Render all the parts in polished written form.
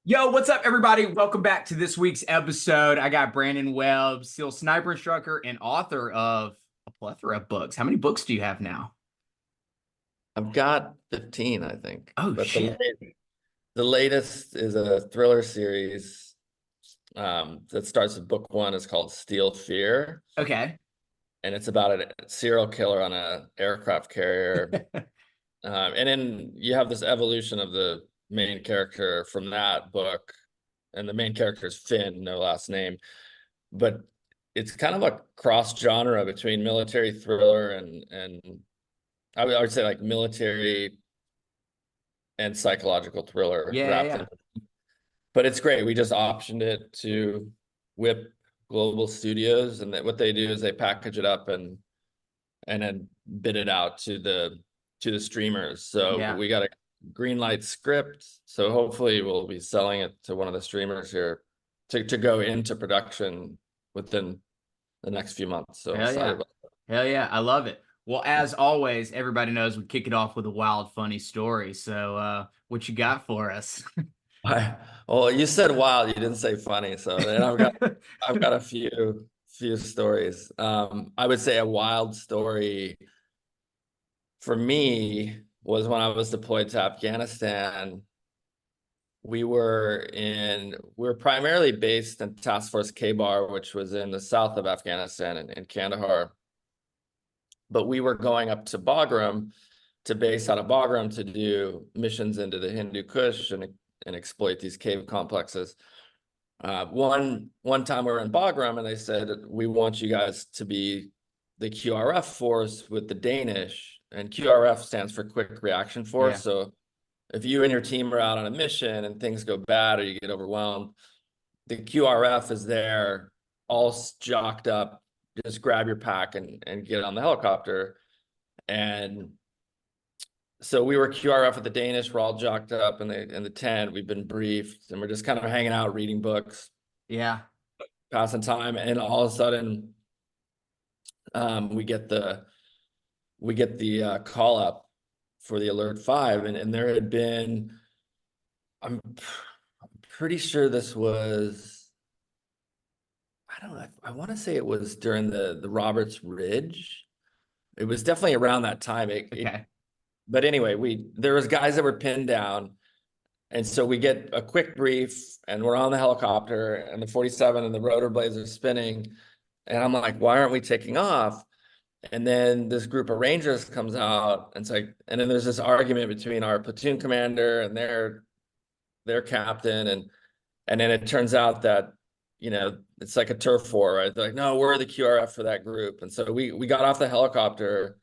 Yo, what's up, everybody? Welcome back to this week's episode. I got Brandon Webb, SEAL sniper instructor and author of a plethora of books. How many books do you have now? I've got 15, I think. Oh, But shit. the latest is a thriller series that starts with book one. It's called Steel Fear, Okay. and it's about a serial killer on a aircraft carrier. And then you have this evolution of the main character from that book, and the main character is Finn, no last name. But it's kind of a cross genre between military thriller and I would say like military and psychological thriller Yeah, wrapped yeah. in. But it's great. We just optioned it to Whip Global Studios, and what they do is they package it up and then bid it out to the streamers. So Yeah. we got a green light script. So hopefully we'll be selling it to one of the streamers here to go into production within the next few months. So Hell excited yeah. about Hell yeah. I love it. Well, as always, everybody knows we kick it off with a wild, funny story. So, what you got for us? that. Well, you said wild, you didn't say funny. So then I've got a few stories. I would say a wild story for me was when I was deployed to Afghanistan. We were primarily based in Task Force K-Bar, which was in the south of Afghanistan in Kandahar. But we were going up to Bagram, to base out of Bagram, to do missions into the Hindu Kush and exploit these cave complexes. One time we were in Bagram and they said, we want you guys to be the QRF force with the Danish, and QRF stands for Quick Reaction Force. Yeah. So if you and your team are out on a mission and things go bad or you get overwhelmed, the QRF is there, all jocked up. Just grab your pack and get on the helicopter. And so we were QRF with the Danish. We're all jocked up in the tent. We've been briefed, and we're just kind of hanging out, reading books, Yeah. passing time. And all of a sudden, we get the call up for the Alert 5, and there had been, I'm pretty sure this was, I don't know, I want to say it was during the Roberts Ridge. It was definitely around that time. Okay. But anyway, there was guys that were pinned down, and so we get a quick brief, and we're on the helicopter, and the 47 and the rotor blades are spinning, and I'm like, why aren't we taking off? And then this group of Rangers comes out, and it's like, and then there's this argument between our platoon commander and their captain, and then it turns out that, it's like a turf war, right? They're like, no, we're the QRF for that group. And so we got off the helicopter,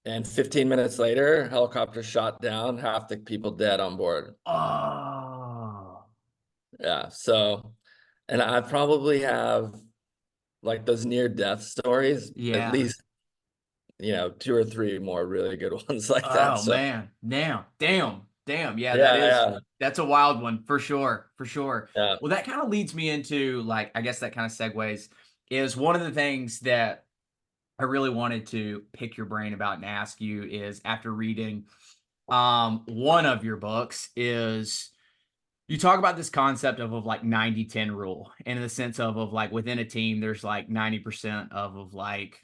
and 15 minutes later, helicopter shot down, half the people dead on board. Oh, Yeah. So, and I probably have like those near death stories, at yeah. least, two or three more really good ones like that. Oh So, man. Damn. Yeah, yeah, that's a wild one for sure. For sure. yeah, Well, that kind of leads me into like, I guess that kind of segues is one of the things that I really wanted to pick your brain about and ask you is after reading one of your books is you talk about this concept of like 90-10 rule, and in the sense of like within a team there's like 90% of like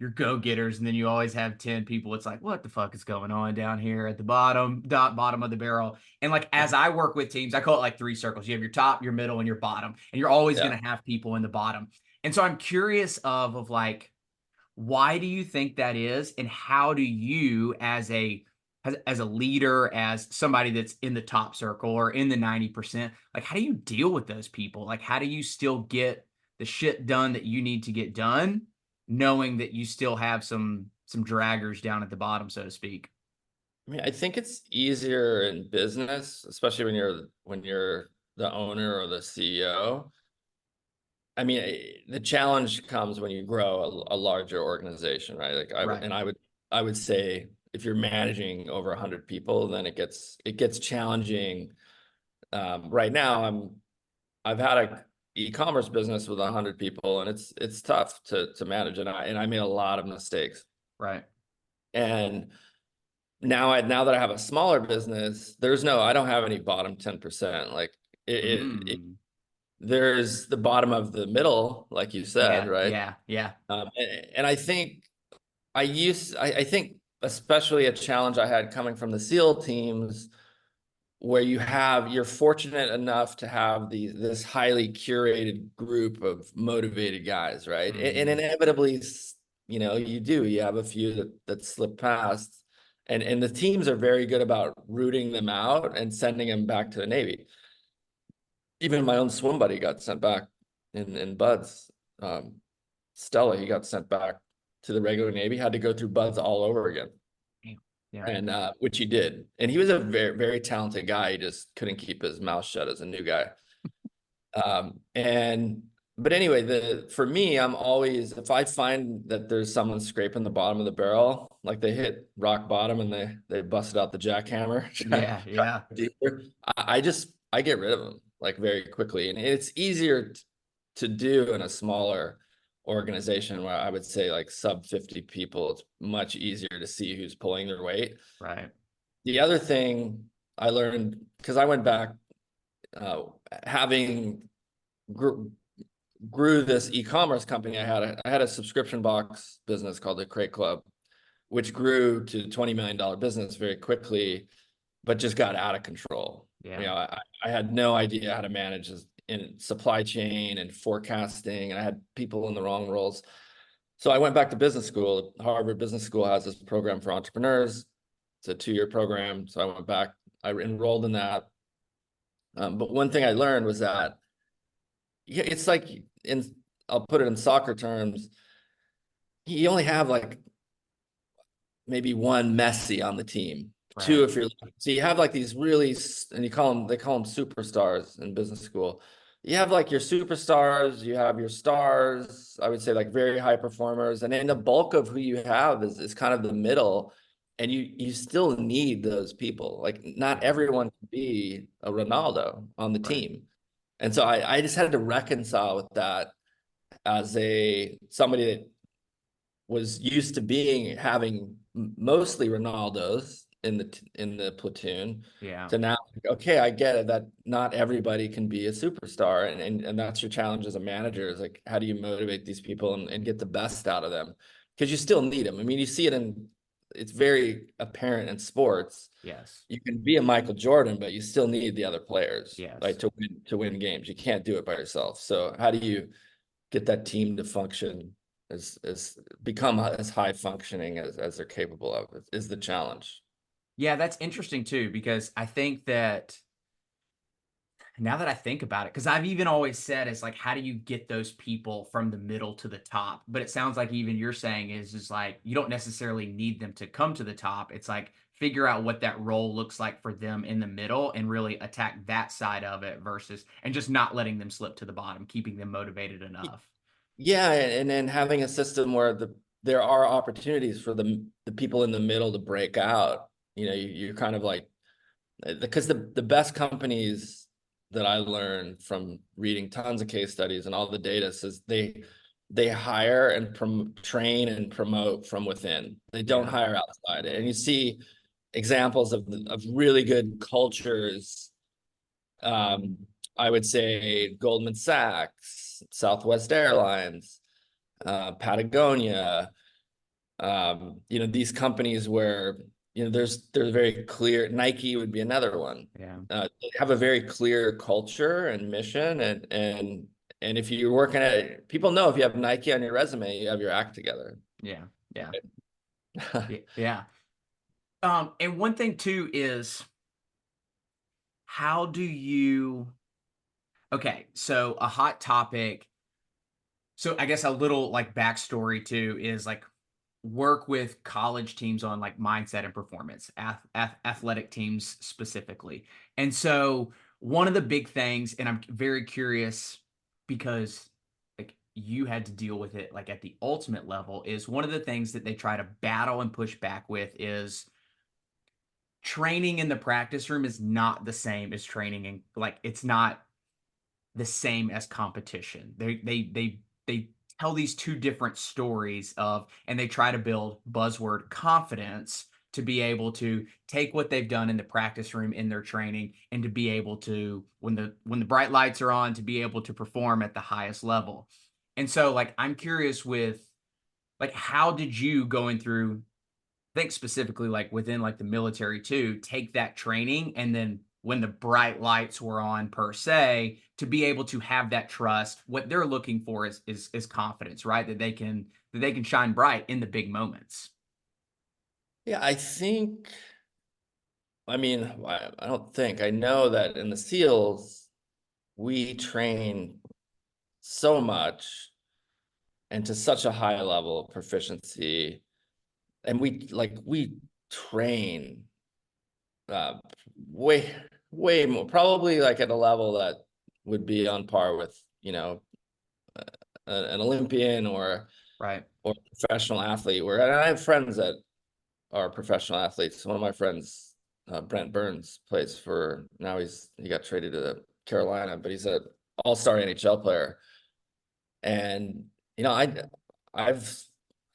your go-getters, and then you always have 10 people it's like what the fuck is going on down here at the bottom of the barrel. And like yeah, as I work with teams, I call it like three circles. You have your top, your middle, and your bottom, and you're always yeah. going to have people in the bottom. And so I'm curious of like why do you think that is, and how do you as a leader, as somebody that's in the top circle or in the 90%, like how do you deal with those people? Like how do you still get the shit done that you need to get done, knowing that you still have some draggers down at the bottom, so to speak? I mean, I think it's easier in business, especially when you're the owner or the CEO. I mean, the challenge comes when you grow a larger organization, right? Like Right. I would say if you're managing over 100 people, then it gets challenging. Right now, I've had a e-commerce business with 100 people, and it's tough to manage, and I made a lot of mistakes. Right. And now that I have a smaller business, I don't have any bottom 10%. Like Mm. there's the bottom of the middle, like you said, Yeah, right? yeah, yeah, And I think I think especially a challenge I had coming from the SEAL teams, where you're fortunate enough to have this highly curated group of motivated guys, right? And mhm, inevitably, you have a few that slip past, and the teams are very good about rooting them out and sending them back to the Navy. Even my own swim buddy got sent back in Buds. Um, Stella, he got sent back to the regular Navy, had to go through Buds all over again. damn, yeah, And which he did. And he was a very, very talented guy. He just couldn't keep his mouth shut as a new guy. But anyway, for me, I'm always, if I find that there's someone scraping the bottom of the barrel, like they hit rock bottom and they busted out the jackhammer, yeah, yeah, deeper, I get rid of them like very quickly. And it's easier to do in a smaller organization, where I would say like sub 50 people. It's much easier to see who's pulling their weight. right, The other thing I learned, because I went back, uh, having grew this e-commerce company. I had a subscription box business called the Crate Club, which grew to $20 million business very quickly, but just got out of control. yeah, I had no idea how to manage this in supply chain and forecasting, and I had people in the wrong roles. So I went back to business school. Harvard Business School has this program for entrepreneurs. It's a 2-year program. So I went back, I enrolled in that. But one thing I learned was that it's like, I'll put it in soccer terms, you only have like maybe one Messi on the team. Two, right, if you're so you have like these really, and they call them superstars in business school. You have like your superstars, you have your stars, I would say like very high performers, and then the bulk of who you have is kind of the middle, and you still need those people. Like not yeah, everyone can be a Ronaldo on the right, team. And so I just had to reconcile with that as somebody that was used to having mostly Ronaldos in the platoon, yeah, to now, okay, I get it that not everybody can be a superstar, and that's your challenge as a manager, is like, how do you motivate these people and get the best out of them? Because you still need them. I mean, you see it's very apparent in sports. yes, You can be a Michael Jordan, but you still need the other players, right, yes. to win games. You can't do it by yourself. So how do you get that team to function as become as high functioning as they're capable of, is the challenge. Yeah, that's interesting too, because I think that now that I think about it, because I've even always said it's like, how do you get those people from the middle to the top? But it sounds like even you're saying is like you don't necessarily need them to come to the top. It's like figure out what that role looks like for them in the middle and really attack that side of it versus and just not letting them slip to the bottom, keeping them motivated enough. Yeah, and then having a system where there are opportunities for the people in the middle to break out. You're kind of like, because the best companies that I learned from reading tons of case studies and all the data says they hire and train and promote from within. They don't Yeah. hire outside. And you see examples of really good cultures. Um, I would say Goldman Sachs, Southwest Airlines, Patagonia, these companies where, there's very clear. Nike would be another one. Yeah. They have a very clear culture and mission, and if you're working at it, people know if you have Nike on your resume, you have your act together. Yeah. Yeah. Yeah. Yeah. And one thing too is how do you okay, so a hot topic. So I guess a little like backstory too is like work with college teams on like mindset and performance, athletic teams specifically. And so one of the big things, and I'm very curious because like you had to deal with it like at the ultimate level, is one of the things that they try to battle and push back with is training in the practice room is not the same as training in like it's not the same as competition. They tell these two different stories of and they try to build buzzword confidence to be able to take what they've done in the practice room in their training and to be able to, when the bright lights are on, to be able to perform at the highest level. And so like I'm curious with like how did you going through, I think specifically like within like the military too, take that training and then when the bright lights were on per se, to be able to have that trust, what they're looking for is confidence, right? That they can shine bright in the big moments. Yeah, I think, I mean, I don't think, I know that in the SEALs, we train so much and to such a high level of proficiency. And we train uh, way, way more, probably like at a level that would be on par with, an Olympian Right. or a professional athlete. Where and I have friends that are professional athletes. One of my friends, Brent Burns, plays for now. He got traded to Carolina, but he's an all-star NHL player. And I've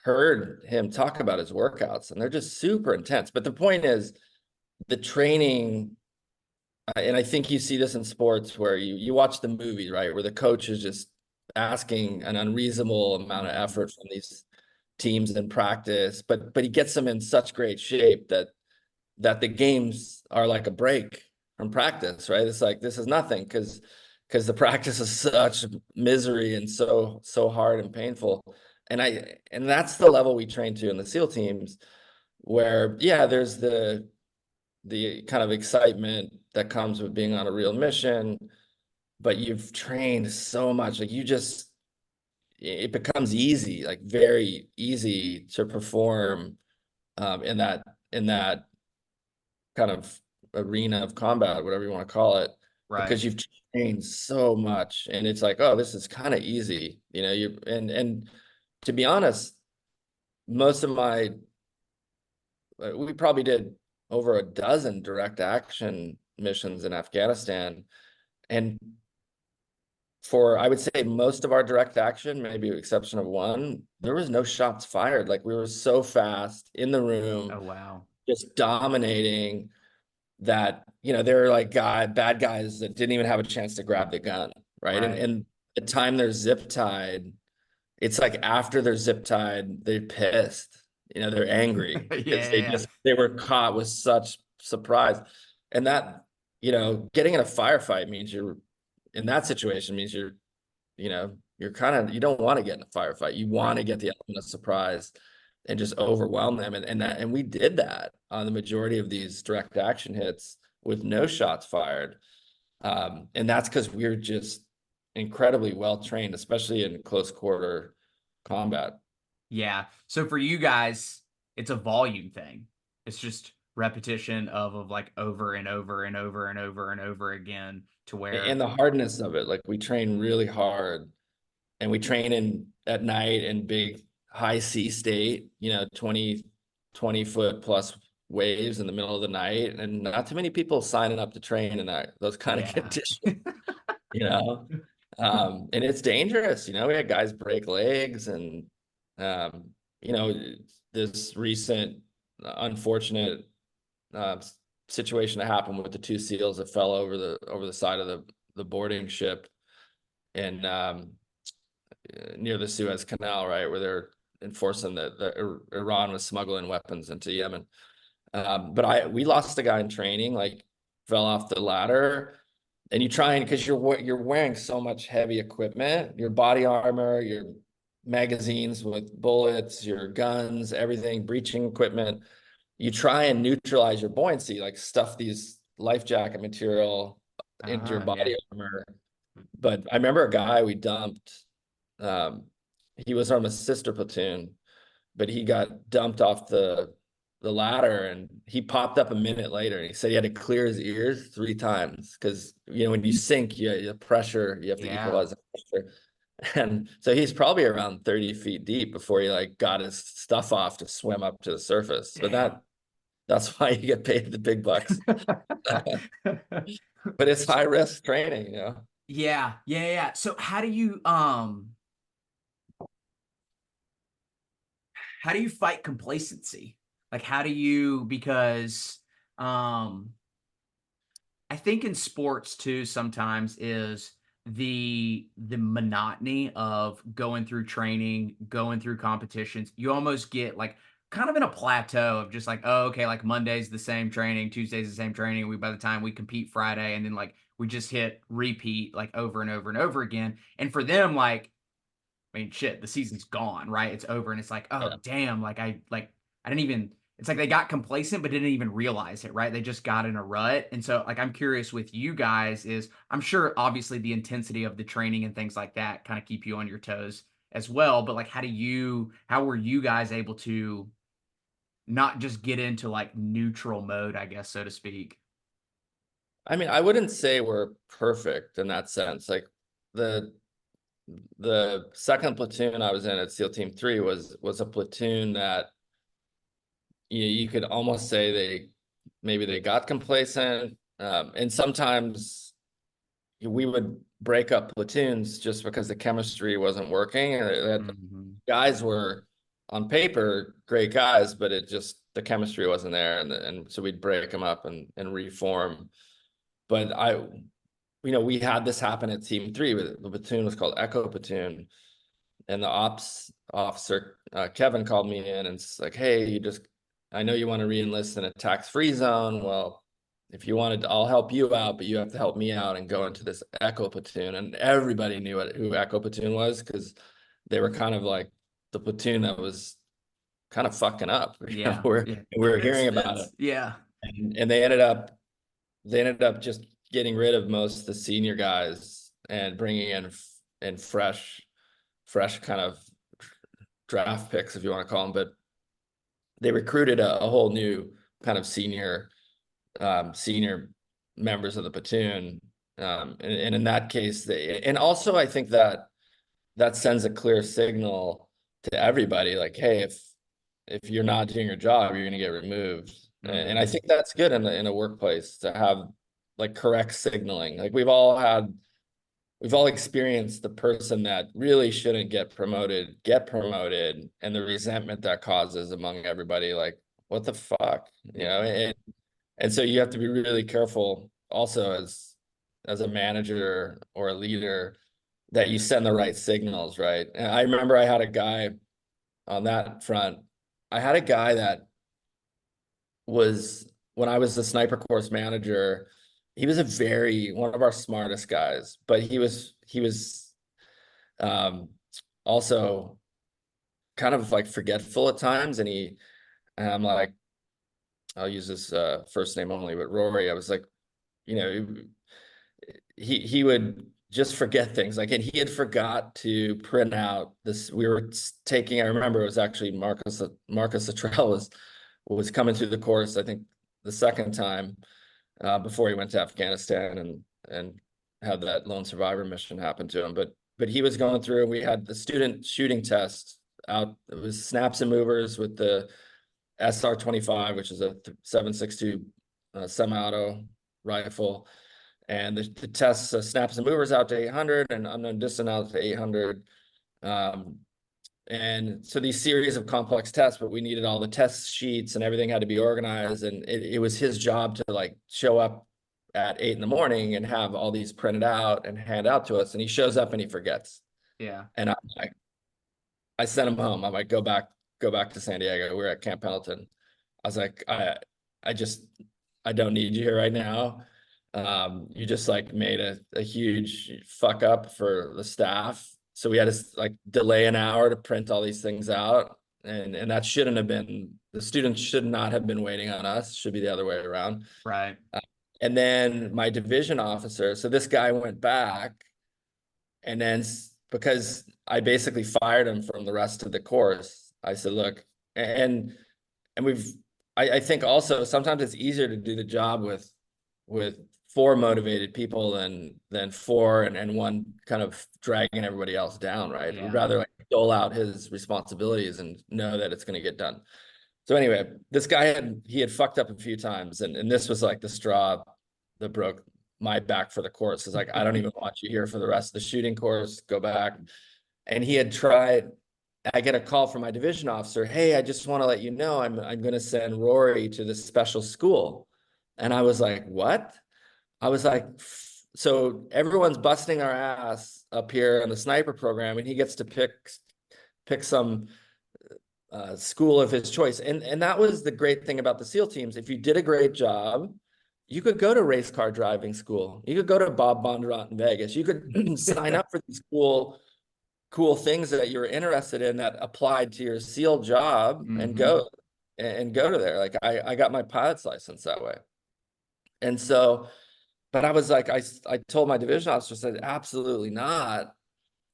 heard him talk about his workouts, and they're just super intense. But the point is, the training, and I think you see this in sports where you watch the movie, right, where the coach is just asking an unreasonable amount of Mhm. effort from these teams in practice, but he gets them in such great shape that the games are like a break from practice, right? It's like this is nothing because the practice is such misery and so hard and painful. And that's the level we train to in the SEAL teams, where yeah, there's the kind of excitement that comes with being on a real mission, but you've trained so much, like it becomes easy, like very easy to perform in that kind of arena of combat, whatever you want to call it, Right. because you've trained so much, and it's like, oh, this is kind of easy, you and to be honest, most of my we probably did over a dozen direct action missions in Afghanistan, and for I would say most of our direct action, maybe with exception of one, there was no shots fired. Like we were so fast in the room, Oh wow. just dominating that, there are like bad guys that didn't even have a chance to grab the gun, right? And Right. and the time they're zip tied, it's like after they're zip tied, they're pissed. They're angry Yeah, because yeah, yeah. they were caught with such surprise. And that, getting in a firefight means you're in that situation means you're kind of you don't want to get in a firefight. You want to Right. get the element of surprise and just overwhelm them. And we did that on the majority of these direct action hits with no shots fired. And that's because we're just incredibly well trained, especially in close quarter combat. Yeah. So for you guys, it's a volume thing. It's just repetition of like over and over and over and over and over again to where And the hardness of it, like we train really hard, and we train in at night in big high sea state, 20 foot plus waves in the middle of the night. And not too many people signing up to train in those kind of yeah. conditions, you know. And it's dangerous, we had guys break legs, and um, you know, this recent unfortunate uh, situation that happened with the two SEALs that fell over the side of the boarding ship in near the Suez Canal, right, where they're enforcing that Iran was smuggling weapons into Yemen. But we lost a guy in training, like fell off the ladder, and you try and because you're wearing so much heavy equipment, your body armor, your magazines with bullets, your guns, everything, breaching equipment. You try and neutralize your buoyancy, like stuff these life jacket material into your Yeah. body armor. But I remember a guy we dumped. Um, he was on a sister platoon, but he got dumped off the ladder, and he popped up a minute later, and he said he had to clear his ears 3 times because when you sink, the pressure, you have to Yeah. equalize the pressure. And so he's probably around 30 feet deep before he like got his stuff off to swim up to the surface. But Damn. that's why you get paid the big bucks. But it's high risk training. Yeah, yeah, yeah. So how do you fight complacency? Like, how do you, because um I think in sports too sometimes is the monotony of going through training, going through competitions. You almost get like kind of in a plateau of just like, oh, okay, like Monday's the same training, Tuesday's the same training. We by the time we compete Friday, and then like we just hit repeat like over and over and over again. And for them, like, I mean, shit, the season's gone, right? It's over, and it's like, oh Yeah. damn, I didn't even. It's like they got complacent, but didn't even realize it, right? They just got in a rut, and so like I'm curious with you guys is I'm sure obviously the intensity of the training and things like that kind of keep you on your toes as well, but like how were you guys able to not just get into like neutral mode, I guess, so to speak? I mean, I wouldn't say we're perfect in that sense. Like the the second platoon I was in at SEAL Team 3 was a platoon that you could almost say maybe they got complacent. And sometimes we would break up platoons just because the chemistry wasn't working. And that Hmm. guys were on paper great guys, but it just the chemistry wasn't there, and so we'd break them up and reform. But we had this happen at Team 3. The platoon was called Echo Platoon, and the ops officer Kevin called me in and it's like, hey, I know you want to re-enlist in a tax-free zone. Well, if you wanted I'll help you out, but you have to help me out and go into this Echo Platoon. And everybody knew who Echo Platoon was because they were kind of like the platoon that was kind of fucking up. Yeah, we're yeah. we were hearing about it, It's yeah, and they ended up just getting rid of most of the senior guys and bringing in fresh kind of draft picks, if you want to call them, but they recruited a whole new kind of senior members of the platoon. And in that case, and also I think that sends a clear signal to everybody, like, hey, if you're not doing your job, you're going to get removed. And I hmm, think that's good in a workplace to have like correct signaling. Like we've all experienced the person that really shouldn't get promoted, and the resentment that causes among everybody, like, what the fuck, yeah, and so you have to be really careful also as a manager or a leader that you send the right signals, right? And I remember I had a guy on that front. I had a guy that was, when I was the sniper course manager, he was one of our smartest guys, but he was also kind of like forgetful at times. And I'm like, I'll use his first name only, but Rory, I was like, you know, he would just forget things. Like, and he had forgot to print out this. We were taking, I remember it was actually Marcus Luttrell was coming through the course, I think the second time before he went to Afghanistan and had that lone survivor mission happen to him. But he was going through, and we had the student shooting test out. It was snaps and movers with the SR-25, which is a 7.62 semi-auto rifle, and the test snaps and movers out to 800 and unknown distance out to 800. Um, and so these series of complex tests, but we needed all the test sheets and everything had to be organized. And it was his job to like show up at 8 in the morning and have all these printed out and hand out to us. And he shows up and he forgets. yeah, And I sent him home. I'm like, go back to San Diego. We're at Camp Pendleton. I was like, I just, I don't need you here right now. You just like made a huge fuck up for the staff. So we had to like delay an hour to print all these things out. And that shouldn't have been, the students should not have been waiting on us. It should be the other way around. right, And then my division officer, so this guy went back, and then because I basically fired him from the rest of the course, I said, look, and I think also sometimes it's easier to do the job with four motivated people than four and one kind of dragging everybody else down, right? We'd yeah, rather like dole out his responsibilities and know that it's going to get done. So anyway, this guy had fucked up a few times, and this was like the straw that broke my back for the course. It's like, I don't even want you here for the rest of the shooting course. Go back. And he had tried. I get a call from my division officer. Hey, I just want to let you know I'm going to send Rory to this special school. And I was like, what? I was like, so everyone's busting our ass up here on the sniper program, and he gets to pick some school of his choice. And that was the great thing about the SEAL teams. If you did a great job, you could go to race car driving school. You could go to Bob Bondurant in Vegas. You could sign up for these cool things that you're interested in that applied to your SEAL job and Mm-hmm. go to there. Like I got my pilot's license that way. And so, but I was like, I told my division officer, said, absolutely not.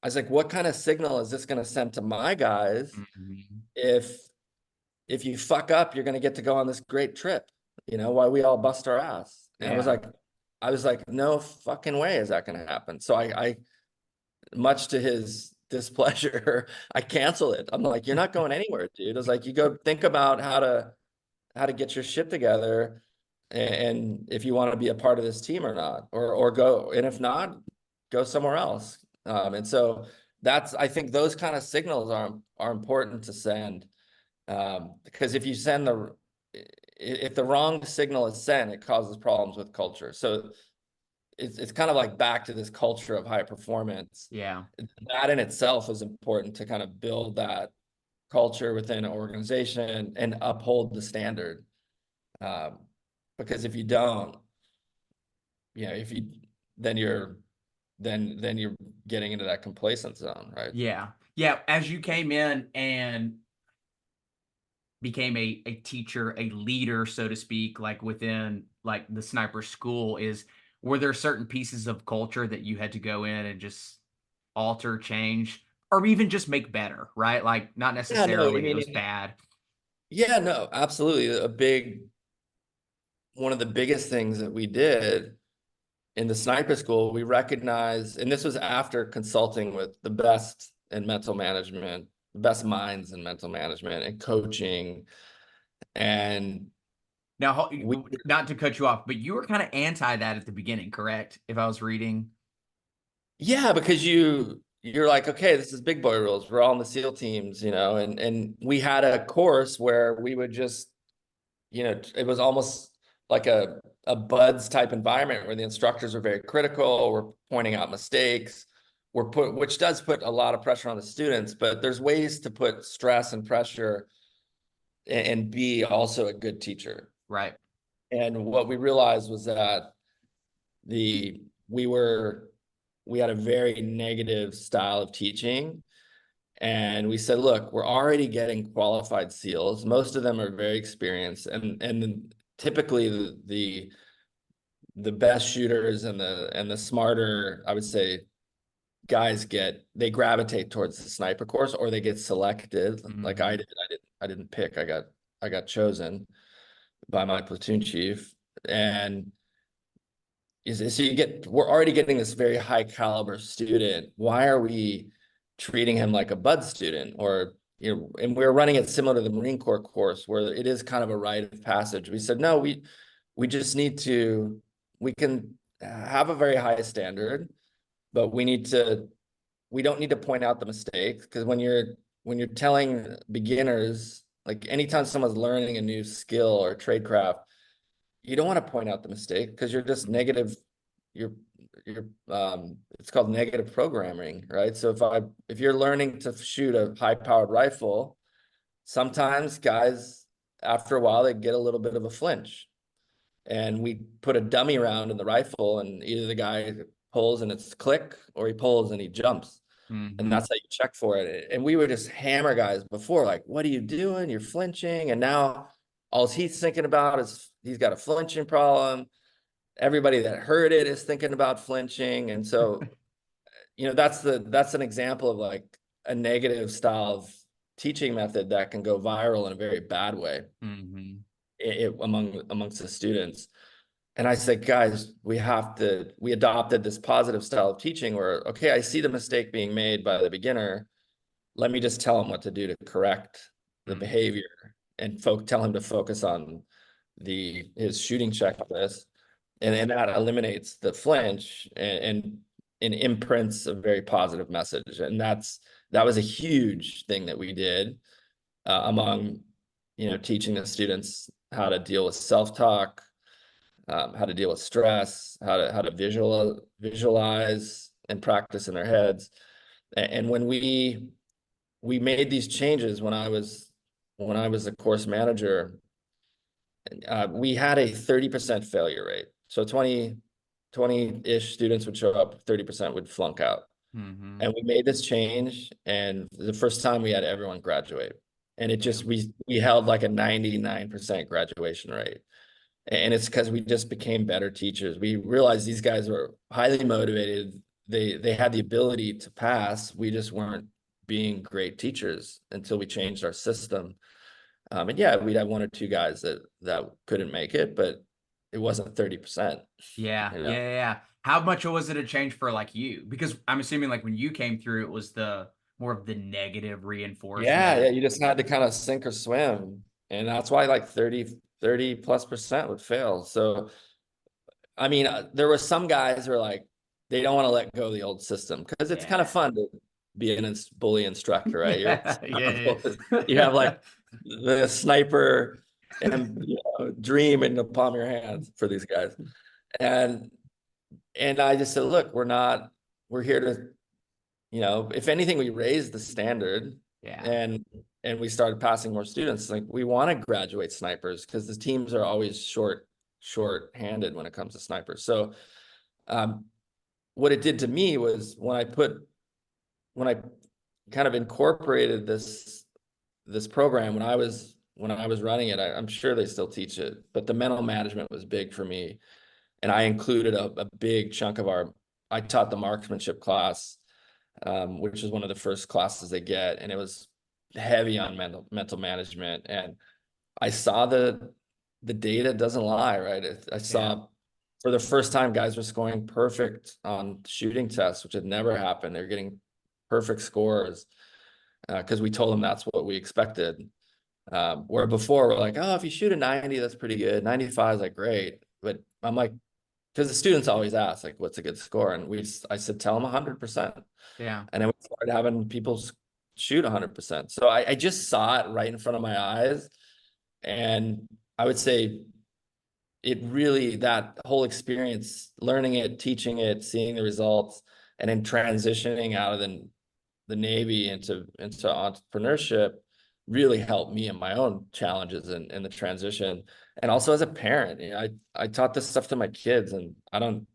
I was like, what kind of signal is this going to send to my guys Mm-hmm. if you fuck up, you're going to get to go on this great trip, while we all bust our ass. And Yeah. I was like, no fucking way is that going to happen. So I, much to his displeasure, I canceled it. I'm like, you're not going anywhere, dude. I was like, you go think about how to get your shit together, and if you want to be a part of this team or not, or go, and if not, go somewhere else. And so I think those kind of signals are important to send. Because if the wrong signal is sent, it causes problems with culture. So it's kind of like back to this culture of high performance. Yeah. That in itself is important to kind of build that culture within an organization and uphold the standard. Um, because if you don't, if you then you're then you're getting into that complacent zone, right? Yeah. Yeah. As you came in and became a teacher, a leader, so to speak, like within like the sniper school, were there certain pieces of culture that you had to go in and just alter, change, or even just make better, right? Like not Yeah, no, I necessarily it mean, was bad. yeah, no, absolutely. One of the biggest things that we did in the sniper school, we recognized, and this was after consulting with the best in mental management, the best minds in mental management and coaching. And Now, we, not to cut you off, but you were kind of anti that at the beginning, correct? If I was reading. yeah, because you're like, okay, this is big boy rules. We're all in the SEAL teams, and we had a course where we would just, it was almost like a buds type environment where the instructors are very critical. We're pointing out mistakes. Which does put a lot of pressure on the students, but there's ways to put stress and pressure and be also a good teacher. Right. And what we realized was that the we were we had a very negative style of teaching. And we said, look, we're already getting qualified SEALs. Most of them are very experienced, and typically the best shooters and the smarter, I would say, guys they gravitate towards the sniper course, or they get selected like I Mm-hmm. did. I didn't pick. I got chosen by my platoon chief. And so we're already getting this very high caliber student. Why are we treating him like a bud student? Or, and we're running it similar to the Marine Corps course where it is kind of a rite of passage. We said, no, we just we can have a very high standard, but we don't need to point out the mistakes, because when you're telling beginners, like anytime someone's learning a new skill or tradecraft, you don't want to point out the mistake, because you're just negative. You're it's called negative programming, right? So if you're learning to shoot a high powered rifle, sometimes guys, after a while, they get a little bit of a flinch, and we put a dummy round in the rifle, and either the guy pulls and it's click, or he pulls and he jumps. And Mm-hmm. that's how you check for it. And we would just hammer guys before, like, what are you doing? You're flinching. And now all he's thinking about is he's got a flinching problem. Everybody that heard it is thinking about flinching. And so, that's an example of like a negative style of teaching method that can go viral in a very bad way Mm-hmm. amongst the students. And I said, guys, we adopted this positive style of teaching where, okay, I see the mistake being made by the beginner. Let me just tell him what to do to correct the Mm-hmm. behavior, and tell him to focus on his shooting checklist. And that eliminates the flinch. And and imprints a very positive message. And that was a huge thing that we did among, teaching the students how to deal with self-talk, how to deal with stress, how to visualize and practice in their heads. And when we made these changes when I was a course manager, we had a 30% failure rate. So 20-ish students would show up, 30% would flunk out. Mm-hmm. And we made this change, and the first time we had everyone graduate. And it just, we held like a 99% graduation rate. And it's because we just became better teachers. We realized these guys were highly motivated. They had the ability to pass. We just weren't being great teachers until we changed our system. And yeah, we'd have one or two guys that couldn't make it, but it wasn't 30%. Yeah, You know? yeah, yeah. How much was it a change for like you? Because I'm assuming like when you came through, it was the more of the negative Yeah, reinforcement. you just had to kind of sink or swim. And that's why like 30+% would fail. So I mean, there were some guys who are like, they don't want to let go of the old system because it's kind of Yeah. fun to be an bully instructor, right? Yeah, yeah, You have yeah. like the sniper and dream in the palm of your hands for these guys. And I just said, look, we're here to, if anything, we raised the standard Yeah. and we started passing more students. Like we want to graduate snipers because the teams are always short-handed when it comes to snipers. So what it did to me was when I kind of incorporated this program when I was running it, I'm sure they still teach it, but the mental management was big for me. And I included a big chunk of I taught the marksmanship class, which is one of the first classes they get. And it was heavy on mental management. And I saw the data doesn't lie, right? I Yeah. saw for the first time, guys were scoring perfect on shooting tests, which had never happened. They're getting perfect scores because we told them that's what we expected. Where before we're like, oh, if you shoot a 90, that's pretty good. 95 is like great. But I'm like, because the students always ask, like, what's a good score? And I said, tell them 100%. Yeah. And then we started having people shoot 100%. So I just saw it right in front of my eyes. And I would say it really, that whole experience, learning it, teaching it, seeing the results, and then transitioning out of the Navy into entrepreneurship really helped me in my own challenges in the transition. And also as a parent, I taught this stuff to my kids, and I don't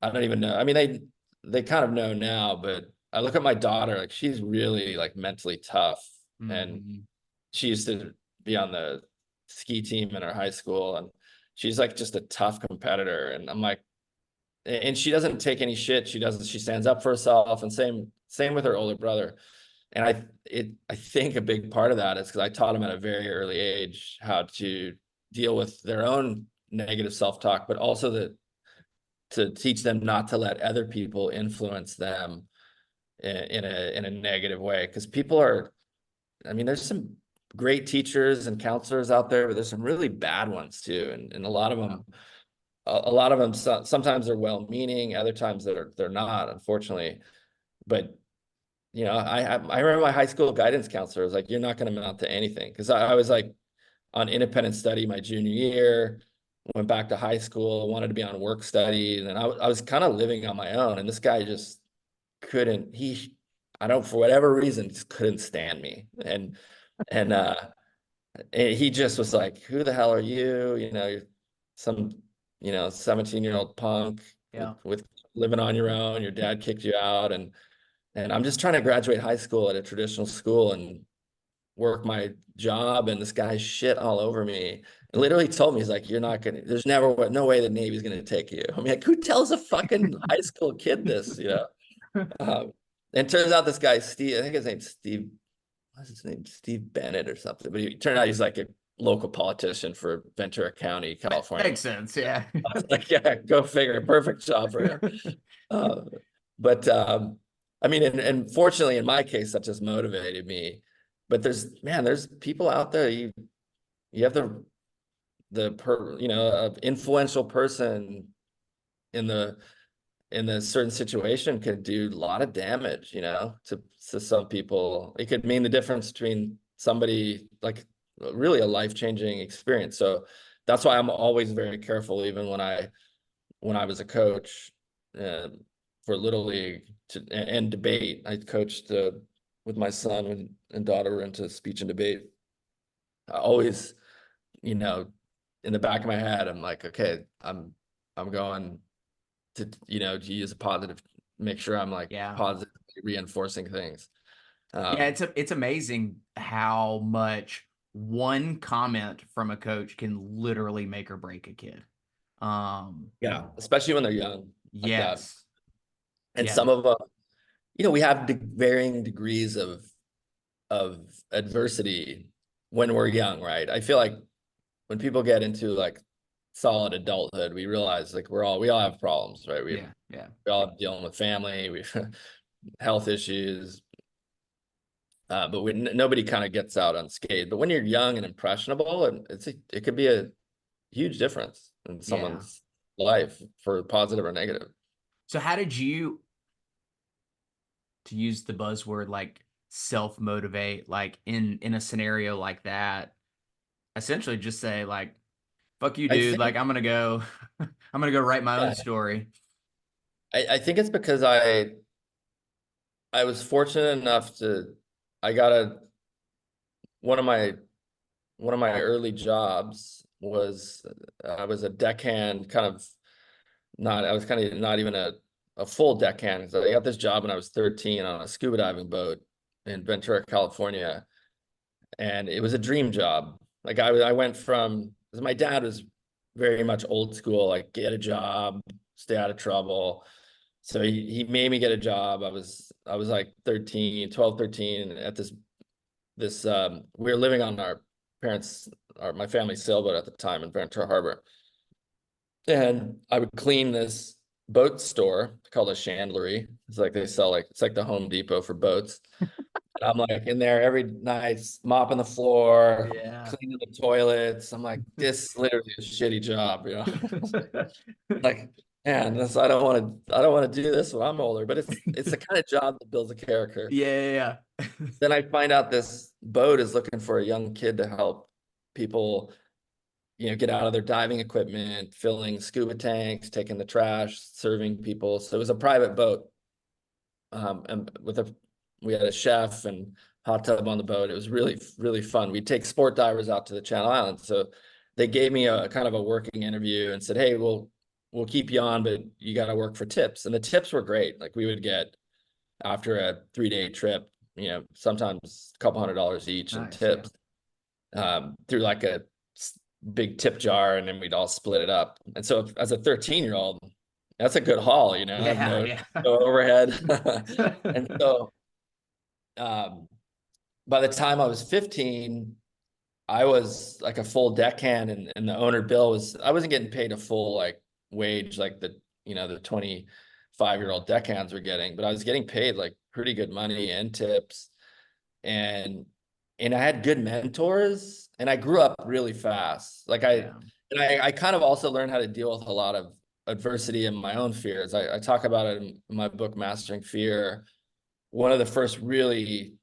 even know. I mean, they kind of know now, but I look at my daughter, like she's really like mentally tough, and Mm-hmm. she used to be on the ski team in her high school, and she's like just a tough competitor. And I'm like, and she doesn't take any shit. She stands up for herself, and same with her older brother. And I think a big part of that is because I taught them at a very early age how to deal with their own negative self-talk, but also to teach them not to let other people influence them in a negative way. Because I mean, there's some great teachers and counselors out there, but there's some really bad ones too. And a lot of them sometimes they're well-meaning, other times they're not, unfortunately. But I remember my high school guidance counselor was like, "You're not going to amount to anything," because I was like on independent study my junior year, went back to high school, wanted to be on work study, and then I was kind of living on my own. And this guy just couldn't. I don't, for whatever reason, just couldn't stand me. And he just was like, "Who the hell are you? You're some 17-year-old punk with Yeah. living on your own. Your dad kicked you out, and I'm just trying to graduate high school at a traditional school and work my job, and this guy shit all over me and literally told me, he's like, you're not gonna, there's never no way the Navy's gonna take you. I mean, like, who tells a fucking high school kid this, um, and turns out this guy Steve, I think his name's Steve, what's his name, Steve Bennett or something, but he turned out he's like a local politician for Ventura County, California. Makes sense. Yeah. I was like, yeah, go figure, perfect job for him. uh, but I mean, and fortunately in my case that just motivated me. But there's people out there, you have influential person in the in a certain situation could do a lot of damage, to some people. It could mean the difference between somebody, like really a life-changing experience. So that's why I'm always very careful, even when I was a coach, for Little League and debate. I coached with my son and daughter were into speech and debate. I always, you know, in the back of my head, I'm like, okay, I'm going to use a positive, make sure I'm like Yeah. positively reinforcing things. Yeah, Um, it's amazing how much one comment from a coach can literally make or break a kid. Um, yeah, especially when they're young like that. yes. And Yeah. some of them, we have varying degrees of adversity when we're young, right? I feel like when people get into like solid adulthood, we realize like we all have problems, right? We Yeah. Yeah. all have dealing with family, we health issues, but nobody kind of gets out unscathed. But when you're young and impressionable, and it could be a huge difference in Yeah. someone's life for positive or negative. So how did you, to use the buzzword, like self motivate, like in a scenario like that, essentially just say like, fuck you, I dude. Like think, I'm gonna go I'm gonna go write my own yeah, story. I think it's because I was fortunate enough I got one of my one of my early jobs was I was a deckhand, kind of not I was kind of not even a full deckhand. So I got this job when I was 13 on a scuba diving boat in Ventura, California, and it was a dream job. Like I went from, because my dad was very much old school, like get a job, stay out of trouble. So he made me get a job. I was like 13 at this we were living on our parents or my family's sailboat at the time in Ventura Harbor. And I would clean this boat store called a chandlery. It's like it's like the Home Depot for boats. And I'm like in there every night, mopping the floor, Yeah. cleaning the toilets. I'm like, this literally is a shitty job. Like, man, I don't want to do this when I'm older, but it's the kind of job that builds a character. Yeah, yeah, Then I find out this boat is looking for a young kid to help people, get out of their diving equipment, filling scuba tanks, taking the trash, serving people. So it was a private boat. And we had a chef and hot tub on the boat. It was really, really fun. We'd take sport divers out to the Channel Islands. So they gave me a kind of a working interview and said, hey, we'll keep you on, but you got to work for tips. And the tips were great. Like we would get, after a 3-day trip, sometimes a couple $100 each in nice. Yeah. tips, through like a big tip jar, and then we'd all split it up. And so as a 13-year-old, that's a good haul, I have Yeah, no, yeah. no overhead. And so um, by the time I was 15, I was like a full deckhand, and the owner Bill I wasn't getting paid a full like wage like the 25-year-old deckhands were getting, but I was getting paid like pretty good money and tips. And I had good mentors, and I grew up really fast. Yeah. I kind of also learned how to deal with a lot of adversity and my own fears. I talk about it in my book, Mastering Fear. One of the first really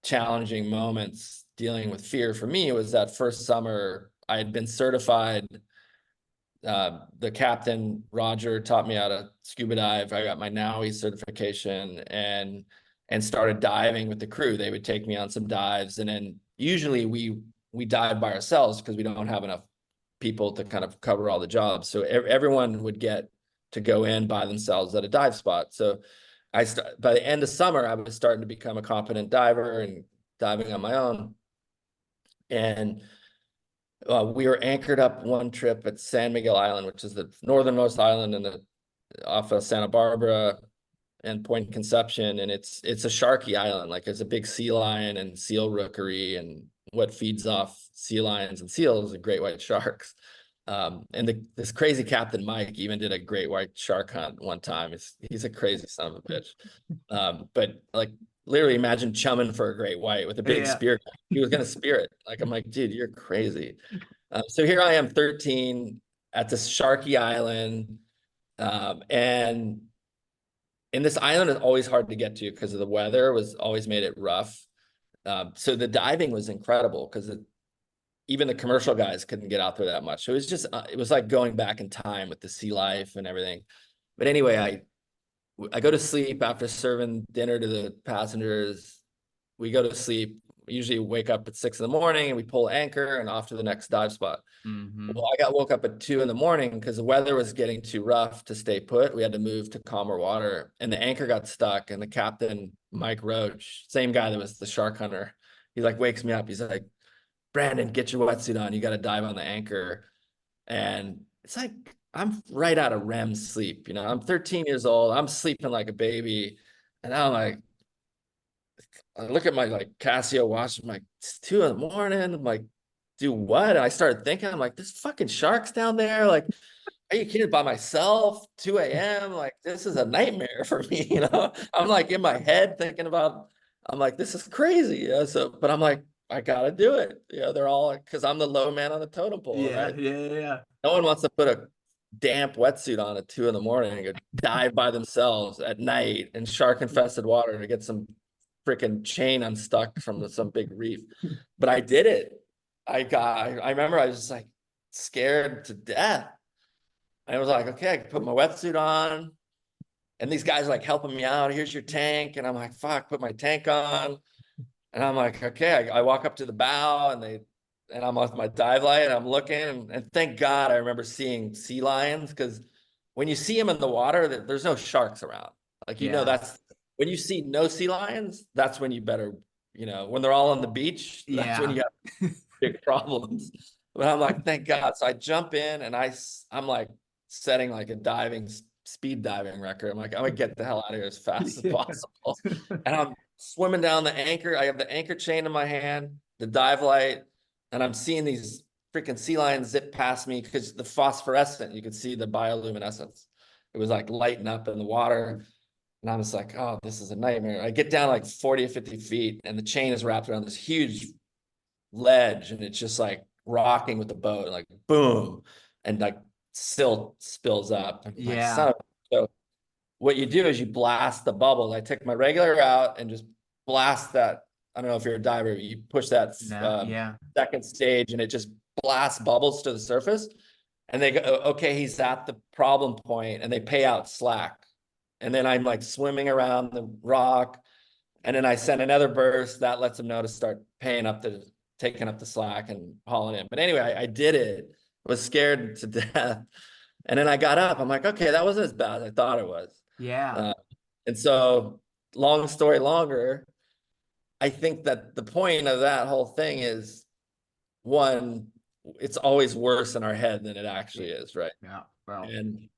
challenging moments dealing with fear for me was that first summer. I had been certified. The captain, Roger, taught me how to scuba dive. I got my NAUI certification and started diving with the crew. They would take me on some dives, and then usually we dive by ourselves because we don't have enough people to kind of cover all the jobs. So everyone would get to go in by themselves at a dive spot. So by the end of summer, I was starting to become a competent diver and diving on my own. And we were anchored up one trip at San Miguel Island, which is the northernmost island off of Santa Barbara and Point Conception, and it's a sharky island. Like there's a big sea lion and seal rookery, and what feeds off sea lions and seals are great white sharks. And this crazy Captain Mike even did a great white shark hunt one time. He's a crazy son of a bitch. But like literally imagine chumming for a great white with a big Yeah. spear. He was gonna spear it. Like I'm like, dude, you're crazy. So here I am, 13, at this sharky island, and And this island is always hard to get to because of the weather was always made it rough. So the diving was incredible because even the commercial guys couldn't get out there that much. So it was just, it was like going back in time with the sea life and everything. But anyway, I go to sleep after serving dinner to the passengers. We go to sleep. We usually wake up at 6 in the morning and we pull anchor and off to the next dive spot. Mm-hmm. Well, I got woke up at 2 in the morning because the weather was getting too rough to stay put. We had to move to calmer water, and the anchor got stuck. And the captain, Mike Roach, same guy that was the shark hunter, he like wakes me up. He's like, "Brandon, get your wetsuit on. You got to dive on the anchor." And it's like I'm right out of REM sleep. You know, I'm 13 years old. I'm sleeping like a baby, and I'm like, I look at my like Casio watch. I'm like, it's 2 in the morning. I'm like, do what? And I started thinking, I'm like, there's fucking sharks down there. Like, are you kidding? By myself, 2 a.m. Like, this is a nightmare for me. You know, I'm like in my head thinking about, I'm like, this is crazy. You know? So, but I'm like, I gotta do it. You know, they're all like, because I'm the low man on the totem pole, Yeah, right? yeah, yeah. No one wants to put a damp wetsuit on at 2 in the morning and go dive by themselves at night in shark infested water to get some freaking chain unstuck from some big reef. But I did it. I remember I was just like scared to death. I was like, okay, I can put my wetsuit on. And these guys are like helping me out. Here's your tank. And I'm like, fuck, put my tank on. And I'm like, okay, I walk up to the bow and I'm with my dive light and I'm looking and thank God I remember seeing sea lions because when you see them in the water, there's no sharks around. Like, you know, Yeah. that's when you see no sea lions, that's when you better, you know, when they're all on the beach, that's when Yeah. you have big problems. But I'm like, thank God. So I jump in and I'm like setting like a speed diving record. I'm like, I'm gonna get the hell out of here as fast as possible. And I'm swimming down the anchor. I have the anchor chain in my hand, the dive light, and I'm seeing these freaking sea lions zip past me because the phosphorescent, you could see the bioluminescence. It was like lighting up in the water. And I was like, oh, this is a nightmare. I get down like 40 or 50 feet, and the chain is wrapped around this huge ledge, and it's just like rocking with the boat, like boom, and like still spills up. And I'm like, son Yeah. of a-" So what you do is you blast the bubbles. I take my regular out and just blast that. I don't know if you're a diver, you push that No, yeah. second stage and it just blasts bubbles to the surface. And they go, okay, he's at the problem point, and they pay out slack. And then I'm like swimming around the rock. And then I send another burst that lets them know to start taking up the slack and hauling in. But anyway, I did it, was scared to death. And then I got up. I'm like, okay, that wasn't as bad as I thought it was. Yeah. Uh, and so, long story longer, I think that the point of that whole thing is one, it's always worse in our head than it actually is, right? Yeah. Well, And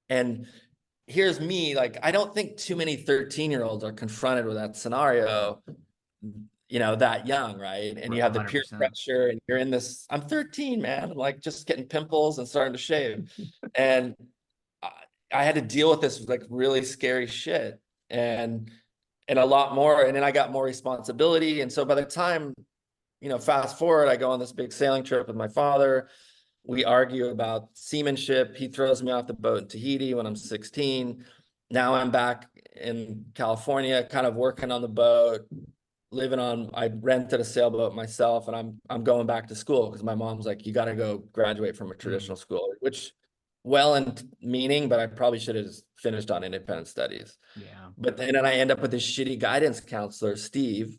and here's me, like, I don't think too many 13-year-olds are confronted with that scenario, you know, that young, right? And you have the peer 100%. pressure, and you're in this, I'm 13, man. I'm like just getting pimples and starting to shave. And I, I had to deal with this like really scary shit and a lot more. And then I got more responsibility. And so by the time, you know, fast forward, I go on this big sailing trip with my father. We argue about seamanship. He throws me off the boat in Tahiti when I'm 16. Now I'm back in California, kind of working on the boat, I rented a sailboat myself, and I'm going back to school because my mom's like, you got to go graduate from a Mm. traditional school, which well and meaning, but I probably should have just finished on independent studies. Yeah. But then I end up with this shitty guidance counselor, Steve.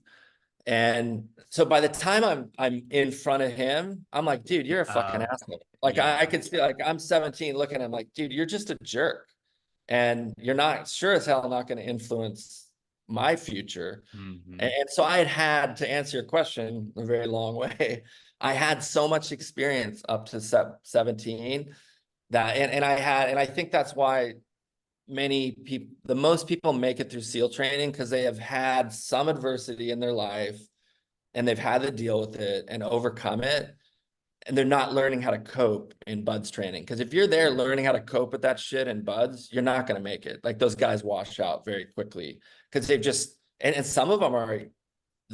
And so by the time I'm in front of him, I'm like, dude, you're a fucking asshole. Like I Yeah. could see, like I'm 17 looking at him like, dude, you're just a jerk. And you're not sure as hell not going to influence my future. Hmm. And so I had to answer your question a very long way. I had so much experience up to 17 that, and I think that's why the most people make it through SEAL training because they have had some adversity in their life and they've had to deal with it and overcome it. And they're not learning how to cope in buds training. Because if you're there learning how to cope with that shit in buds, you're not going to make it. Like those guys wash out very quickly because they've just, and some of them are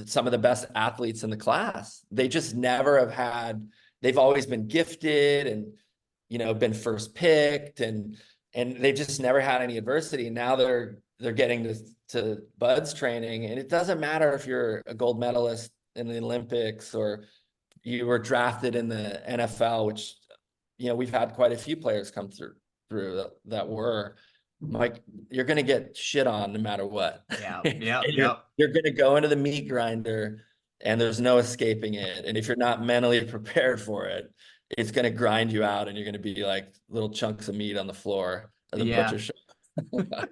some of the best athletes in the class. They just never have had, they've always been gifted and, you know, been first picked and they've just never had any adversity. Now they're they're getting to buds training, and it doesn't matter if you're a gold medalist in the Olympics or you were drafted in the NFL, which, you know, we've had quite a few players come through that were. Like, you're gonna get shit on no matter what. Yeah. And Yep. Yep. you're gonna go into the meat grinder, and there's no escaping it. And if you're not mentally prepared for it, it's gonna grind you out, and you're gonna be like little chunks of meat on the floor of the Yeah. butcher shop.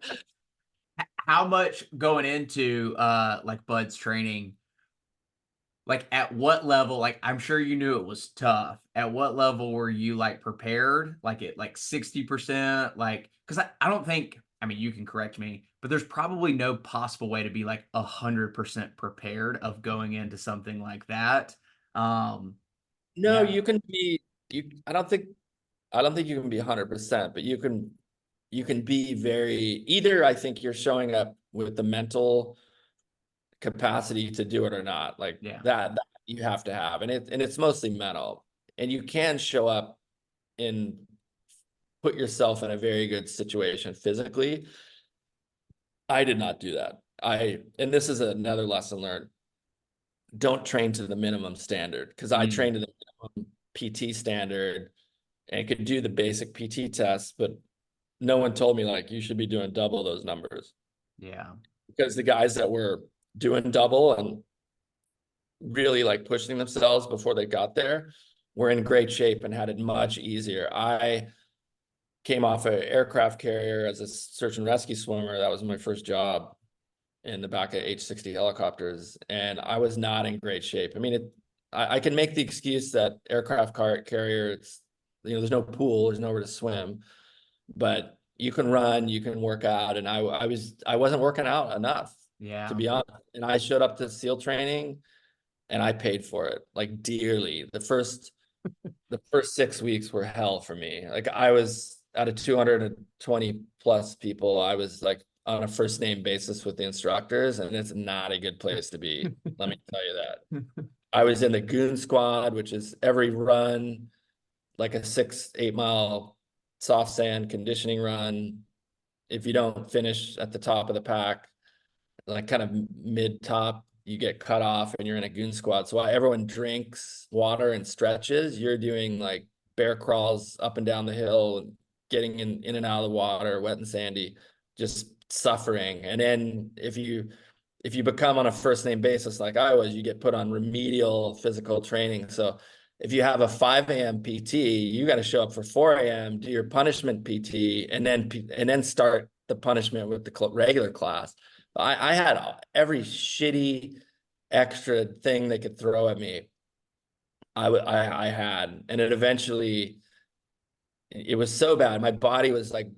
How much going into like Bud's training, like at what level, like I'm sure you knew it was tough. At what level were you like prepared? Like at like 60%? Like, because I don't think, I mean, you can correct me, but there's probably no possible way to be like 100% prepared of going into something like that. Um, No, yeah, you can be you I don't think you can be 100%, but you can be very, either I think you're showing up with the mental capacity to do it or not. Like yeah, that you have to have. And it's mostly mental. And you can show up and put yourself in a very good situation physically. I did not do that. And this is another lesson learned. Don't train to the minimum standard, because I mm, trained to the minimum PT standard and could do the basic PT tests, but no one told me like you should be doing double those numbers, yeah, because the guys that were doing double and really like pushing themselves before they got there were in great shape and had it much easier. I came off an aircraft carrier as a search and rescue swimmer. That was my first job in the back of H-60 helicopters, and I was not in great shape. I mean, I can make the excuse that aircraft carrier, it's, you know, there's no pool, there's nowhere to swim, but you can run, you can work out, and I wasn't working out enough, to yeah. be honest. And I showed up to SEAL training, and I paid for it like dearly. The first 6 weeks were hell for me. Like, I was out of 220 plus people, I was like on a first name basis with the instructors, and it's not a good place to be. Let me tell you that. I was in the goon squad, which is every run, like a 6-8 mile soft sand conditioning run. If you don't finish at the top of the pack, like kind of mid top, you get cut off and you're in a goon squad. So while everyone drinks water and stretches, you're doing like bear crawls up and down the hill and getting in and out of the water, wet and sandy, just suffering. And then if you become on a first name basis like I was, you get put on remedial physical training. So if you have a 5 a.m. PT, you got to show up for 4 a.m., do your punishment PT, and then start the punishment with the regular class. I had every shitty extra thing they could throw at me. I had, and it was so bad. My body was like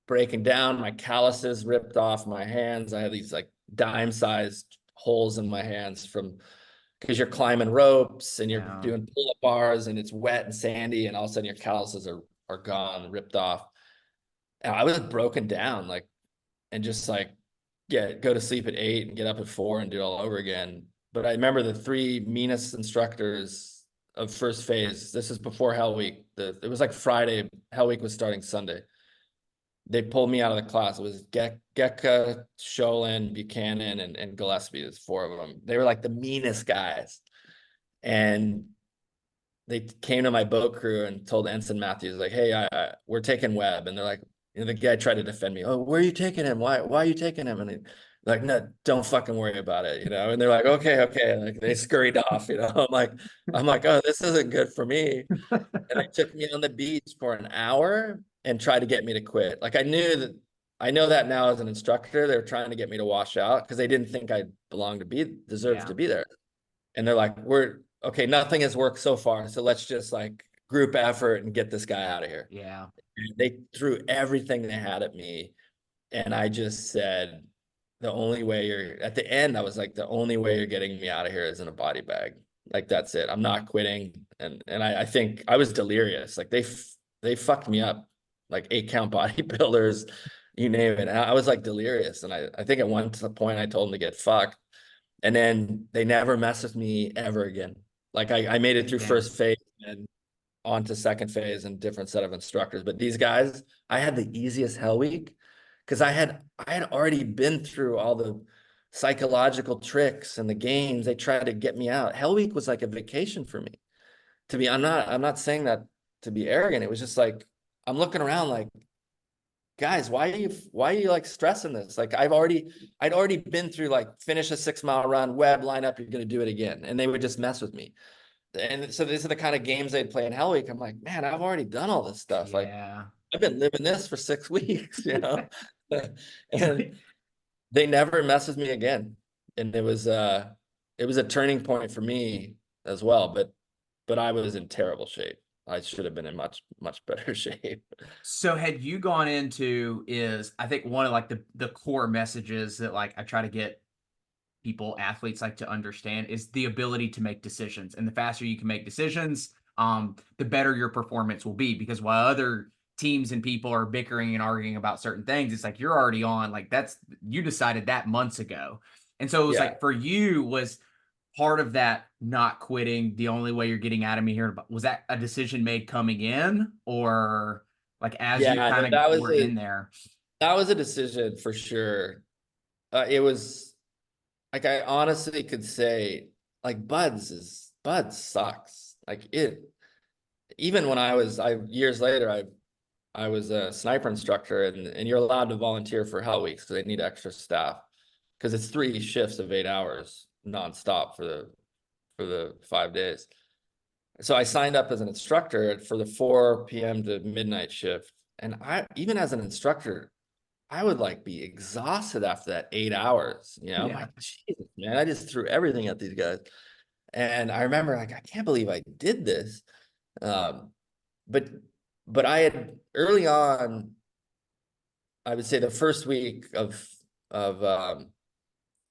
breaking down. My calluses ripped off my hands. I had these like dime-sized holes in my hands from, because you're climbing ropes and you're Yeah. doing pull-up bars and it's wet and sandy, and all of a sudden your calluses are gone, ripped off. And I was broken down, like, and just like, yeah, go to sleep at 8 and get up at 4 and do it all over again. But I remember the three meanest instructors of first phase. This is before Hell Week. It was like Friday. Hell Week was starting Sunday. They pulled me out of the class. It was Gekka, Sholin, Buchanan, and Gillespie. There's four of them. They were like the meanest guys. And they came to my boat crew and told Ensign Matthews, like, hey, we're taking Webb. And they're like, you know, the guy tried to defend me. Oh, where are you taking him? Why are you taking him? And like, no, don't fucking worry about it, you know? And they're like, okay. Like, they scurried off, you know? I'm like, oh, this isn't good for me. And they took me on the beach for an hour and tried to get me to quit. Like, I know that now as an instructor, they're trying to get me to wash out because they didn't think I deserved Yeah. to be there. And they're like, we're okay, nothing has worked so far. So let's just like group effort and get this guy out of here. Yeah. They threw everything they had at me. And I just said, the only way at the end, I was like, the only way you're getting me out of here is in a body bag. Like, that's it. I'm not quitting. And I think I was delirious. Like, they fucked me up, like 8 count bodybuilders, you name it. And I was like delirious. And I think at one point I told them to get fucked. And then they never messed with me ever again. Like, I made it through Damn. first phase and on to second phase and different set of instructors. But these guys, I had the easiest Hell Week because I had already been through all the psychological tricks and the games they tried to get me out. Hell Week was like a vacation for me. I'm not saying that to be arrogant. It was just like I'm looking around like, guys, why are you like stressing this? Like I'd already been through like finish a 6 mile run, Webb, line up, you're gonna do it again. And they would just mess with me. And so these are the kind of games they'd play in Hell Week. I'm like, man, I've already done all this stuff. Like Yeah. I've been living this for 6 weeks, you know? And they never mess with me again. And it was a turning point for me as well. But I was in terrible shape. I should have been in much, much better shape. So had you gone into is I think one of like the core messages that like I try to get people, athletes like to understand is the ability to make decisions. And the faster you can make decisions, the better your performance will be. Because while other teams and people are bickering and arguing about certain things, it's like you're already on, like that's you decided that months ago. And so it was Yeah. like for you was part of that not quitting the only way you're getting out of me here. Was that a decision made coming in or like as you Yeah, kind no, of were in there? that was a decision for sure. It was like I honestly could say like Buds sucks. Like it even when I years later I was a sniper instructor and you're allowed to volunteer for Hell Weeks because they need extra staff because it's 3 shifts of 8 hours nonstop for the 5 days. So I signed up as an instructor for the 4 p.m. to midnight shift. And I even as an instructor, I would like be exhausted after that 8 hours. I'm Yeah. like, Jesus, man, I just threw everything at these guys. And I remember like, I can't believe I did this. Um, but I had early on, I would say the first week of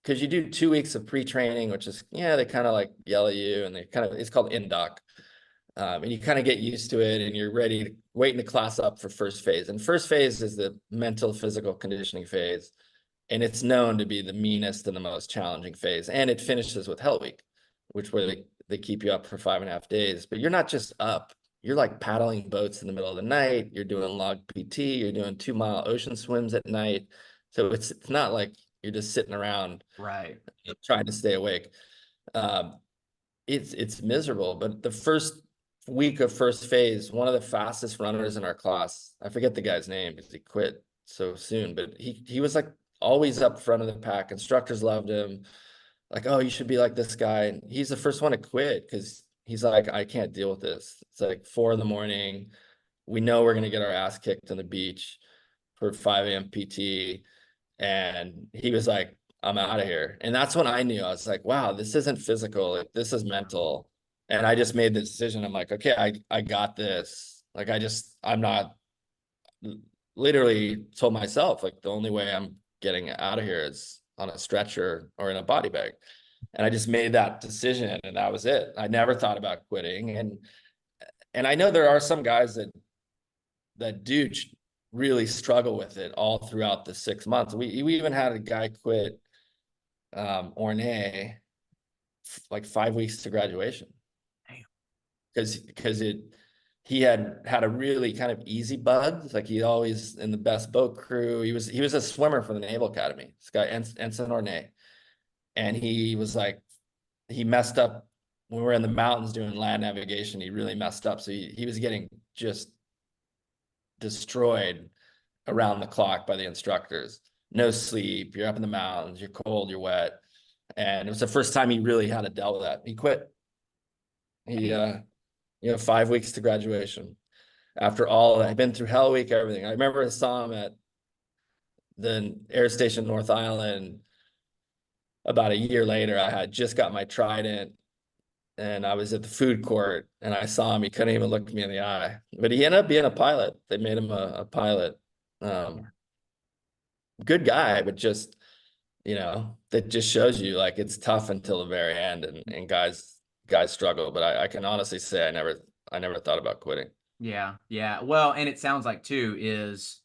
because you do 2 weeks of pre-training, which is they kind of like yell at you and it's called induct. And you kind of get used to it and you're waiting to class up for first phase. And first phase is the mental physical conditioning phase. And it's known to be the meanest and the most challenging phase. And it finishes with Hell Week, which where they keep you up for 5.5 days. But you're not just up, you're like paddling boats in the middle of the night. You're doing log PT, you're doing 2 mile ocean swims at night. So it's not like you're just sitting around Right. trying to stay awake. Um, it's miserable. But the first week of first phase, one of the fastest runners in our class, I forget the guy's name because he quit so soon, but he was like always up front of the pack. Instructors loved him. Like, oh, you should be like this guy. And he's the first one to quit because he's like, I can't deal with this. It's like 4 a.m. We know we're gonna get our ass kicked on the beach for 5 a.m. PT. And he was like, I'm out of here. And that's when I knew I was like, wow, this isn't physical. Like, this is mental. And I just made the decision. I'm like, okay, I got this. Like, I'm not literally told myself, like, the only way I'm getting out of here is on a stretcher or in a body bag. And I just made that decision and that was it. I never thought about quitting. And I know there are some guys that do really struggle with it all throughout the 6 months. We even had a guy quit Ornay like 5 weeks to graduation Damn. because he had a really kind of easy bug. Like he always in the best boat crew. He was a swimmer for the Naval Academy. This guy Ensign Ornay, and he was like he messed up when we were in the mountains doing land navigation. He really messed up, so he was getting just destroyed around the clock by the instructors. No sleep, you're up in the mountains, you're cold, you're wet. And it was the first time he really had to deal with that. He quit. He, Damn. 5 weeks to graduation. After all of that, I'd been through Hell Week, everything. I remember I saw him at the air station North Island about a year later. I had just got my Trident and I was at the food court and I saw him. He couldn't even look me in the eye, but he ended up being a pilot. They made him a pilot. Good guy, but just that just shows you like it's tough until the very end, and guys struggle. But I can honestly say I never thought about quitting. Yeah. Yeah. Well, and it sounds like too is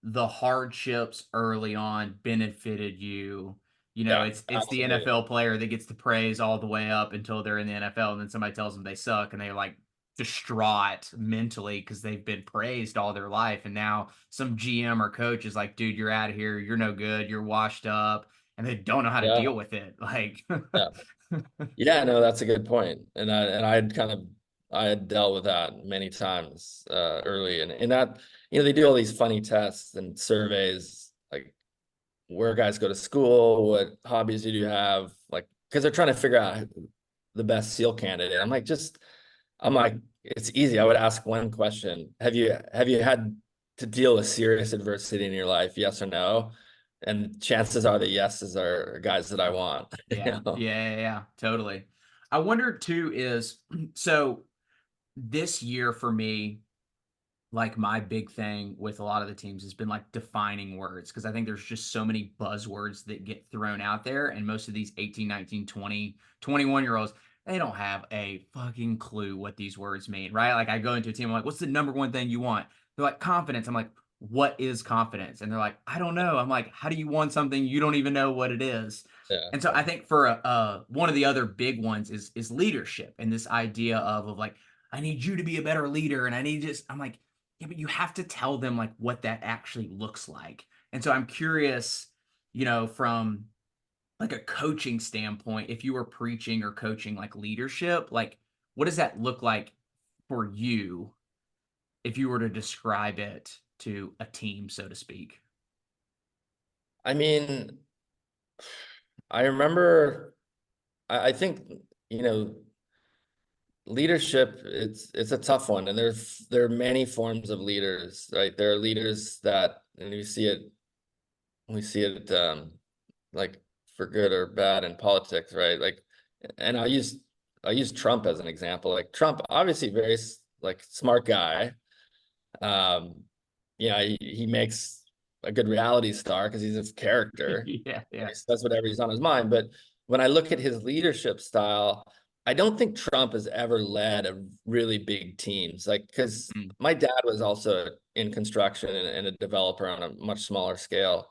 the hardships early on benefited you. Yeah, It's the absolutely. NFL player that gets the praise all the way up until they're in the NFL, and then somebody tells them they suck, and they're like, distraught mentally because they've been praised all their life. And now some GM or coach is like, dude, you're out of here. You're no good. You're washed up. And they don't know how to Yeah. deal with it. Like, Yeah. Yeah, no, that's a good point. I had dealt with that many times early, and that, they do all these funny tests and surveys, like where guys go to school, what hobbies do you have, like, because they're trying to figure out the best SEAL candidate. I'm like, it's easy. I would ask one question: Have you had to deal with serious adversity in your life? Yes or no? And chances are the yeses are guys that I want. yeah, yeah, totally. I wonder too is so this year for me, like my big thing with a lot of the teams has been like defining words because I think there's just so many buzzwords that get thrown out there. And most of these 18, 19, 20, 21 year olds, they don't have a fucking clue what these words mean, right? Like I go into a team, I'm like, what's the number one thing you want? They're like, confidence. I'm like, what is confidence? And they're like, I don't know. I'm like, how do you want something you don't even know what it is? Yeah. And so I think for one of the other big ones is leadership and this idea of like, I need you to be a better leader. And I need just, I'm like, yeah, but you have to tell them like what that actually looks like. And so I'm curious, from like a coaching standpoint, if you were preaching or coaching like leadership, like what does that look like for you if you were to describe it to a team, so to speak? I mean, I remember, I think, you know, leadership, it's a tough one. And there are many forms of leaders, right? There are leaders that, and we see it like for good or bad in politics, right? Like, and I'll use Trump as an example. Like Trump, obviously very like smart guy. Um, he makes a good reality star because he's a character. Yeah, yeah. He says whatever he's on his mind. But when I look at his leadership style, I don't think Trump has ever led a really big teams. Like, because Mm, my dad was also in construction and a developer on a much smaller scale.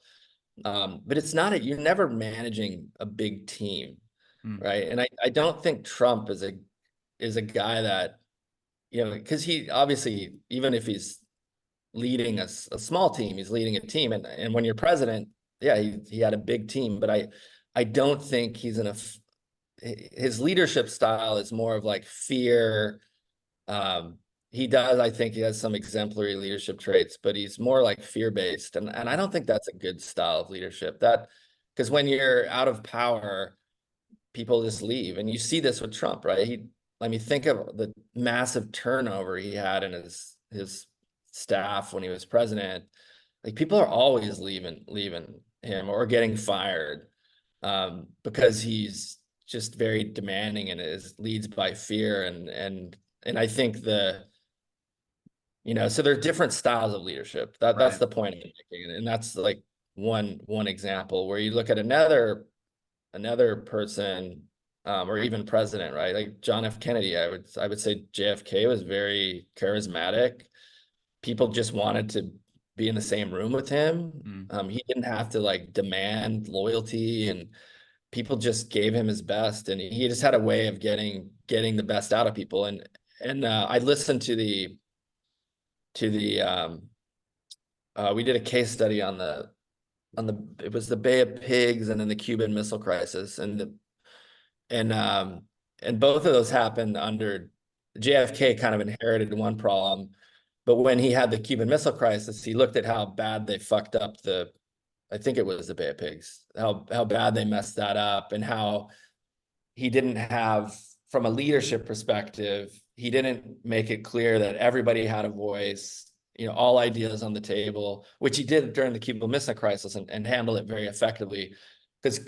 But it's not you're never managing a big team, mm, right? And I don't think Trump is a guy that, because he obviously, even if he's leading a small team, he's leading a team. And when you're president, yeah, he had a big team, but I don't think he's his leadership style is more of like fear. Um, I think he has some exemplary leadership traits, but he's more like fear-based. And I don't think that's a good style of leadership. Because when you're out of power, people just leave. And you see this with Trump, right? Let me think of the massive turnover he had in his staff when he was president. Like people are always leaving him or getting fired because he's just very demanding and leads by fear. And I think so there are different styles of leadership. That's right. the point I'm making. And that's like one example where you look at another person, or even president, right? Like John F. Kennedy, I would say JFK was very charismatic. People just wanted to be in the same room with him. Mm, He didn't have to like demand loyalty, and people just gave him his best, and he just had a way of getting the best out of people. And I listened to the we did a case study on the it was the Bay of Pigs and then the Cuban Missile Crisis, and both of those happened under JFK. Kind of inherited one problem, but when he had the Cuban Missile Crisis, he looked at how bad they fucked up I think it was the Bay of Pigs, how bad they messed that up, and how he didn't have, from a leadership perspective, he didn't make it clear that everybody had a voice, all ideas on the table, which he did during the Cuban Missile Crisis and handle it very effectively. Because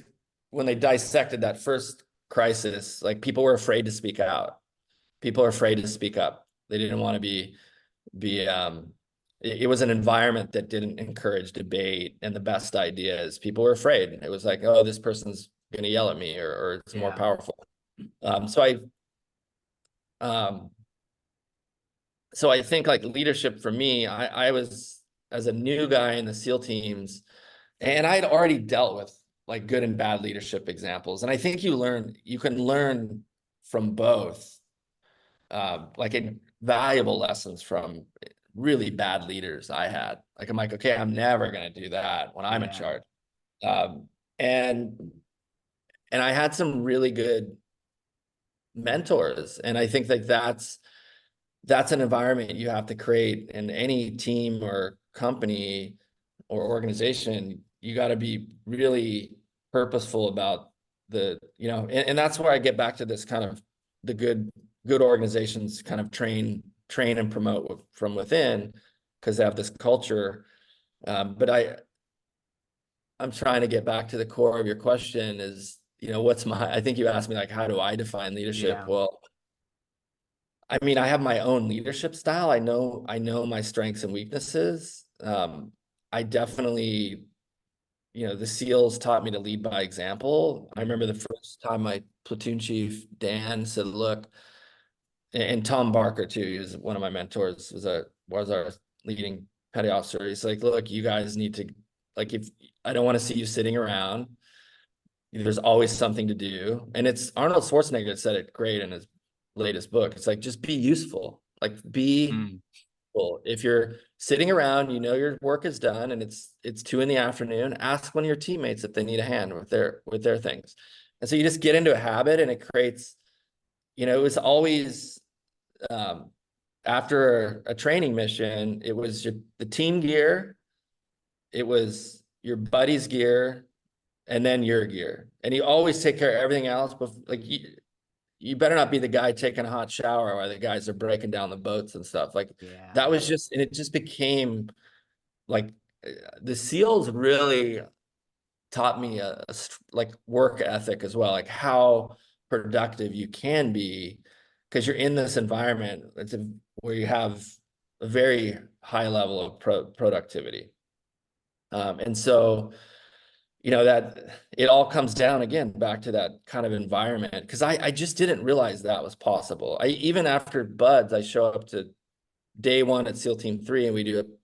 when they dissected that first crisis, like people were afraid to speak out. People are afraid to speak up. They didn't want to it was an environment that didn't encourage debate and the best ideas. People were afraid. It was like, oh, this person's going to yell at me, or it's more yeah. powerful. Um, so I think like leadership for me, I was, as a new guy in the SEAL teams, and I'd already dealt with like good and bad leadership examples. And I think you can learn from both. like valuable lessons from really bad leaders I had. Like, I'm like, okay, I'm never going to do that when I'm in Yeah. charge. Um, and I had some really good mentors, and I think that that's an environment you have to create in any team or company or organization. You got to be really purposeful about and that's where I get back to this kind of the good organizations kind of train and promote from within, because they have this culture. But I'm trying to get back to the core of your question is, I think you asked me, like, how do I define leadership? Yeah. Well, I mean, I have my own leadership style. I know my strengths and weaknesses. I definitely, the SEALs taught me to lead by example. I remember the Mhm. first time my platoon chief, Dan, said, look, and Tom Barker too, he was one of my mentors, was our leading petty officer. He's like, look, you guys need to, like, if I don't want to see you sitting around, there's always something to do. And it's Arnold Schwarzenegger said it great in his latest book. It's like, just be useful. Like, be Mm. useful. If you're sitting around, your work is done and it's 2 p.m, ask one of your teammates if they need a hand with their things. And so you just get into a habit, and it creates, it was always, um, after a training mission, it was the team gear, it was your buddy's gear, and then your gear. And you always take care of everything else. But like, you better not be the guy taking a hot shower while the guys are breaking down the boats and stuff. Like, that Yeah. was just, and it just became like, the SEALs really taught me like work ethic as well, like how productive you can be, because you're in this environment where you have a very high level of productivity. And so, that it all comes down again back to that kind of environment, because I just didn't realize that was possible. Even after buds, I show up to day one at SEAL Team 3, and we do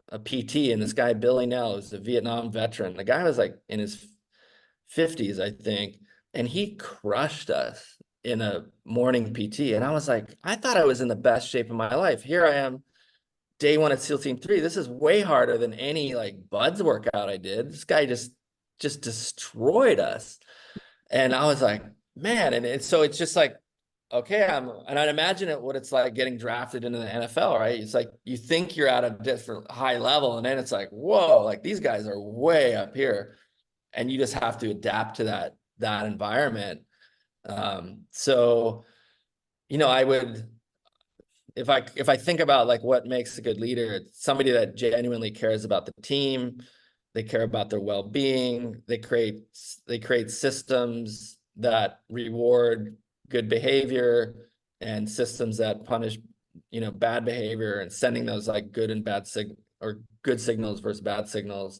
a PT, and this guy Billy Nell is a Vietnam veteran. The guy was like in his 50s, I think, and he crushed us in a morning PT. And I was like, I thought I was in the best shape of my life. Here I am, day one at SEAL Team 3. This is way harder than any like buds workout I did. This guy just destroyed us. And I was like, man, and so it's just like, okay, and I'd imagine what it's like getting drafted into the NFL, right? It's like you think you're at a different high level, and then it's like, whoa, like these guys are way up here, and you just have to adapt to that environment. So, I would, if I think about like what makes a good leader, it's somebody that genuinely cares about the team. They care about their well-being. They create systems that reward good behavior, and systems that punish, bad behavior, and sending those like good and bad or good signals versus bad signals.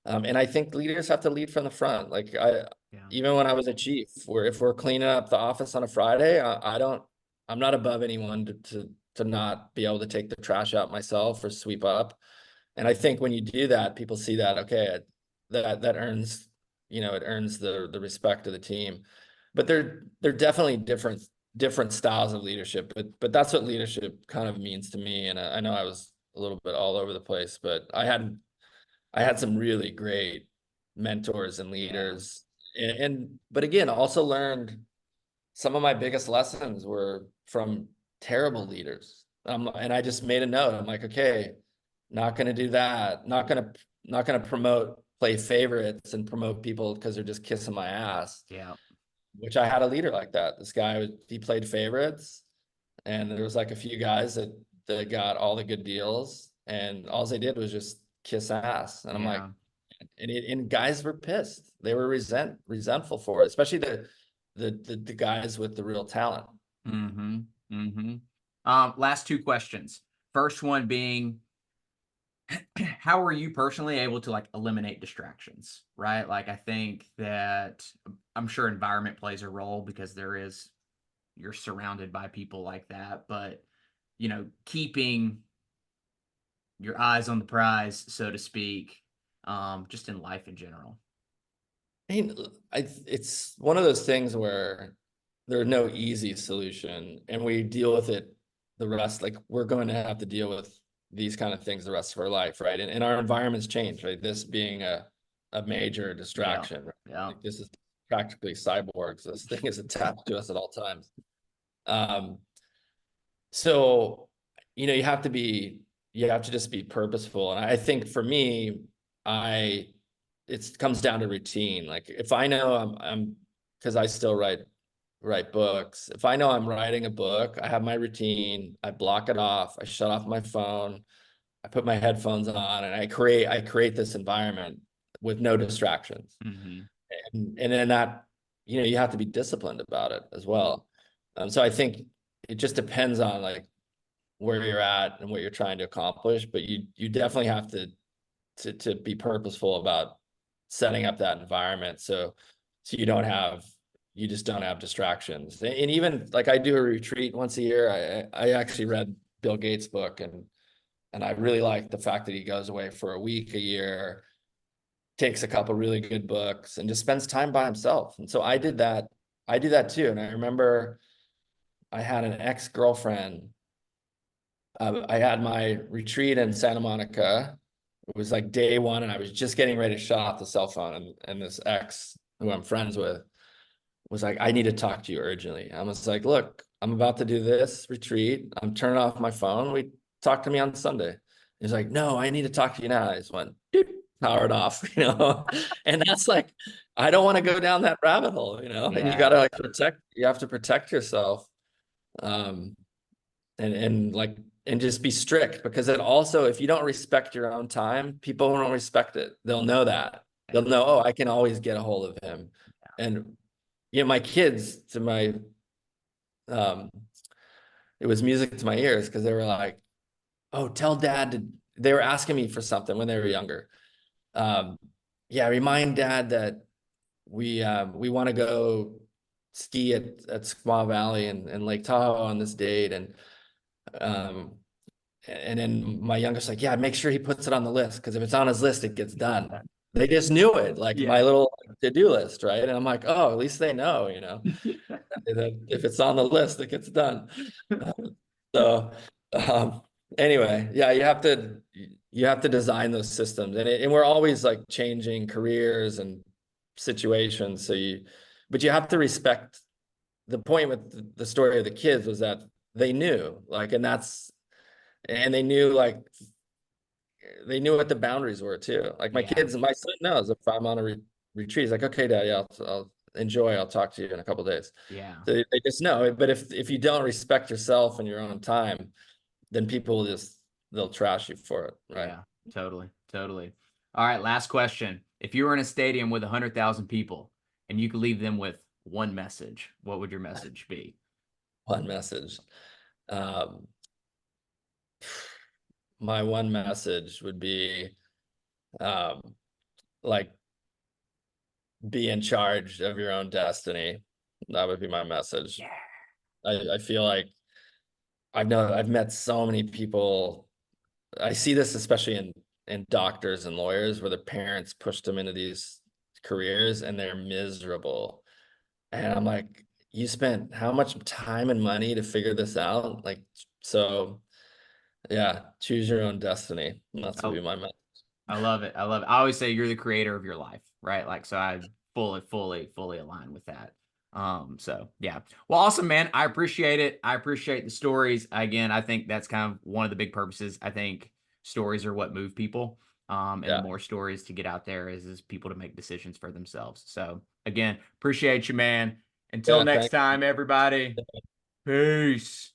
And I think leaders have to lead from the front. Like, Yeah. even when I was a chief, where if we're cleaning up the office on a Friday, I'm not above anyone to not be able to take the trash out myself or sweep up. And I think when you do that, people see that, okay, that earns, it earns the respect of the team. But they're definitely different styles of leadership. But that's what leadership kind of means to me. And I know I was a little bit all over the place, but I had some really great mentors and Yeah. leaders. But again, also learned some of my biggest lessons were from terrible leaders. And I just made a note. I'm like, okay, not going to do that. Not going to promote play favorites and promote people because they're just kissing my ass. Yeah. Which I had a leader like that. This guy, he played favorites, and there was like a few guys that got all the good deals, and all they did was just kiss ass. And I'm like, Yeah. and guys were pissed. They were resentful for it, especially the guys with the real talent. Mm-hmm. Mm-hmm. Last two questions. First one being, how are you personally able to like eliminate distractions, right? Like, I think that I'm sure environment plays a role, because you're surrounded by people like that, but keeping your eyes on the prize, so to speak, just in life in general. I mean, it's one of those things where there's no easy solution, and we deal with it the rest. Like we're going to have to deal with these kind of things the rest of our life, right? And our environments change, right? This being a major Yeah. distraction, right? Yeah. Like this is practically cyborgs. This thing is attached to us at all times. Um, so you have to just be purposeful. And I think for me, I it comes down to routine. Like if I know I'm because I still write books. If I know I'm writing a book, I have my routine, I block it off, I shut off my phone, I put my headphones on, and I create this environment with no distractions. Hmm. And then that, you have to be disciplined about it as well. So I think it just depends on like where you're at and what you're trying to accomplish, but you definitely have to be purposeful about setting up that environment so you just don't have distractions. And even like I do a retreat once a year. I actually read Bill Gates' book, and I really like the fact that he goes away for a week a year, takes a couple really good books, and just spends time by himself. And so I did that. I do that too. And I remember I had an ex-girlfriend. I had my retreat in Santa Monica. It was like day one, and I was just getting ready to shut off the cell phone. And this ex who I'm friends with was like, I need to talk to you urgently. I was like, look, I'm about to do this retreat. I'm turning off my phone. We talk to me on Sunday. He's like, no, I need to talk to you now. I just went, dude, powered off, and that's like, I don't want to go down that rabbit hole, and you got Yeah. to like you have to protect yourself. Um, and like, and just be strict, because it also, if you don't respect your own time, people won't respect it. They'll know that. They'll know, oh, I can always get a hold of him. And my kids, um it was music to my ears, because they were like, oh, tell dad to, they were asking me for something when they were younger. um yeah, remind dad that we want to go ski at Squaw Valley and Lake Tahoe on this date. Um and then my youngest like, yeah, make sure he puts it on the list, because if it's on his list, it gets done. They just knew it, like my Yeah. little to-do list, right? And I'm like, oh, at least they know, that if it's on the list, it gets done. So um, anyway, yeah, you have to design those systems, and we're always like changing careers and situations. But you have to respect. The point with the story of the kids was that they knew, like, and they knew what the boundaries were too. Like Yeah. my son knows if I'm on a retreat, he's like, okay, dad, yeah, I'll enjoy. I'll talk to you in a couple of days. Yeah. So they just know. But if you don't respect yourself and your own time, then people they'll trash you for it, right? Yeah. Totally. Totally. All right. Last question. If you were in a stadium with 100,000 people and you could leave them with one message, what would your message be? One message. Um, my one message would be, um, like, be in charge of your own destiny. That would be my message. Yeah. I feel like I've met so many people. I see this especially in doctors and lawyers, where the parents pushed them into these careers and they're miserable. And I'm like, you spent how much time and money to figure this out? Like, so yeah, choose your own destiny. That's would Oh, be my message. I love it. I love it. I always say you're the creator of your life, right? Like, so I fully align with that. So yeah. Well, awesome, man. I appreciate it. I appreciate the stories. Again, I think that's kind of one of the big purposes. I think stories are what move people. And the Yeah. more stories to get out there is people to make decisions for themselves. So again, appreciate you, man. Until Yeah. next Thanks. time, everybody. Peace.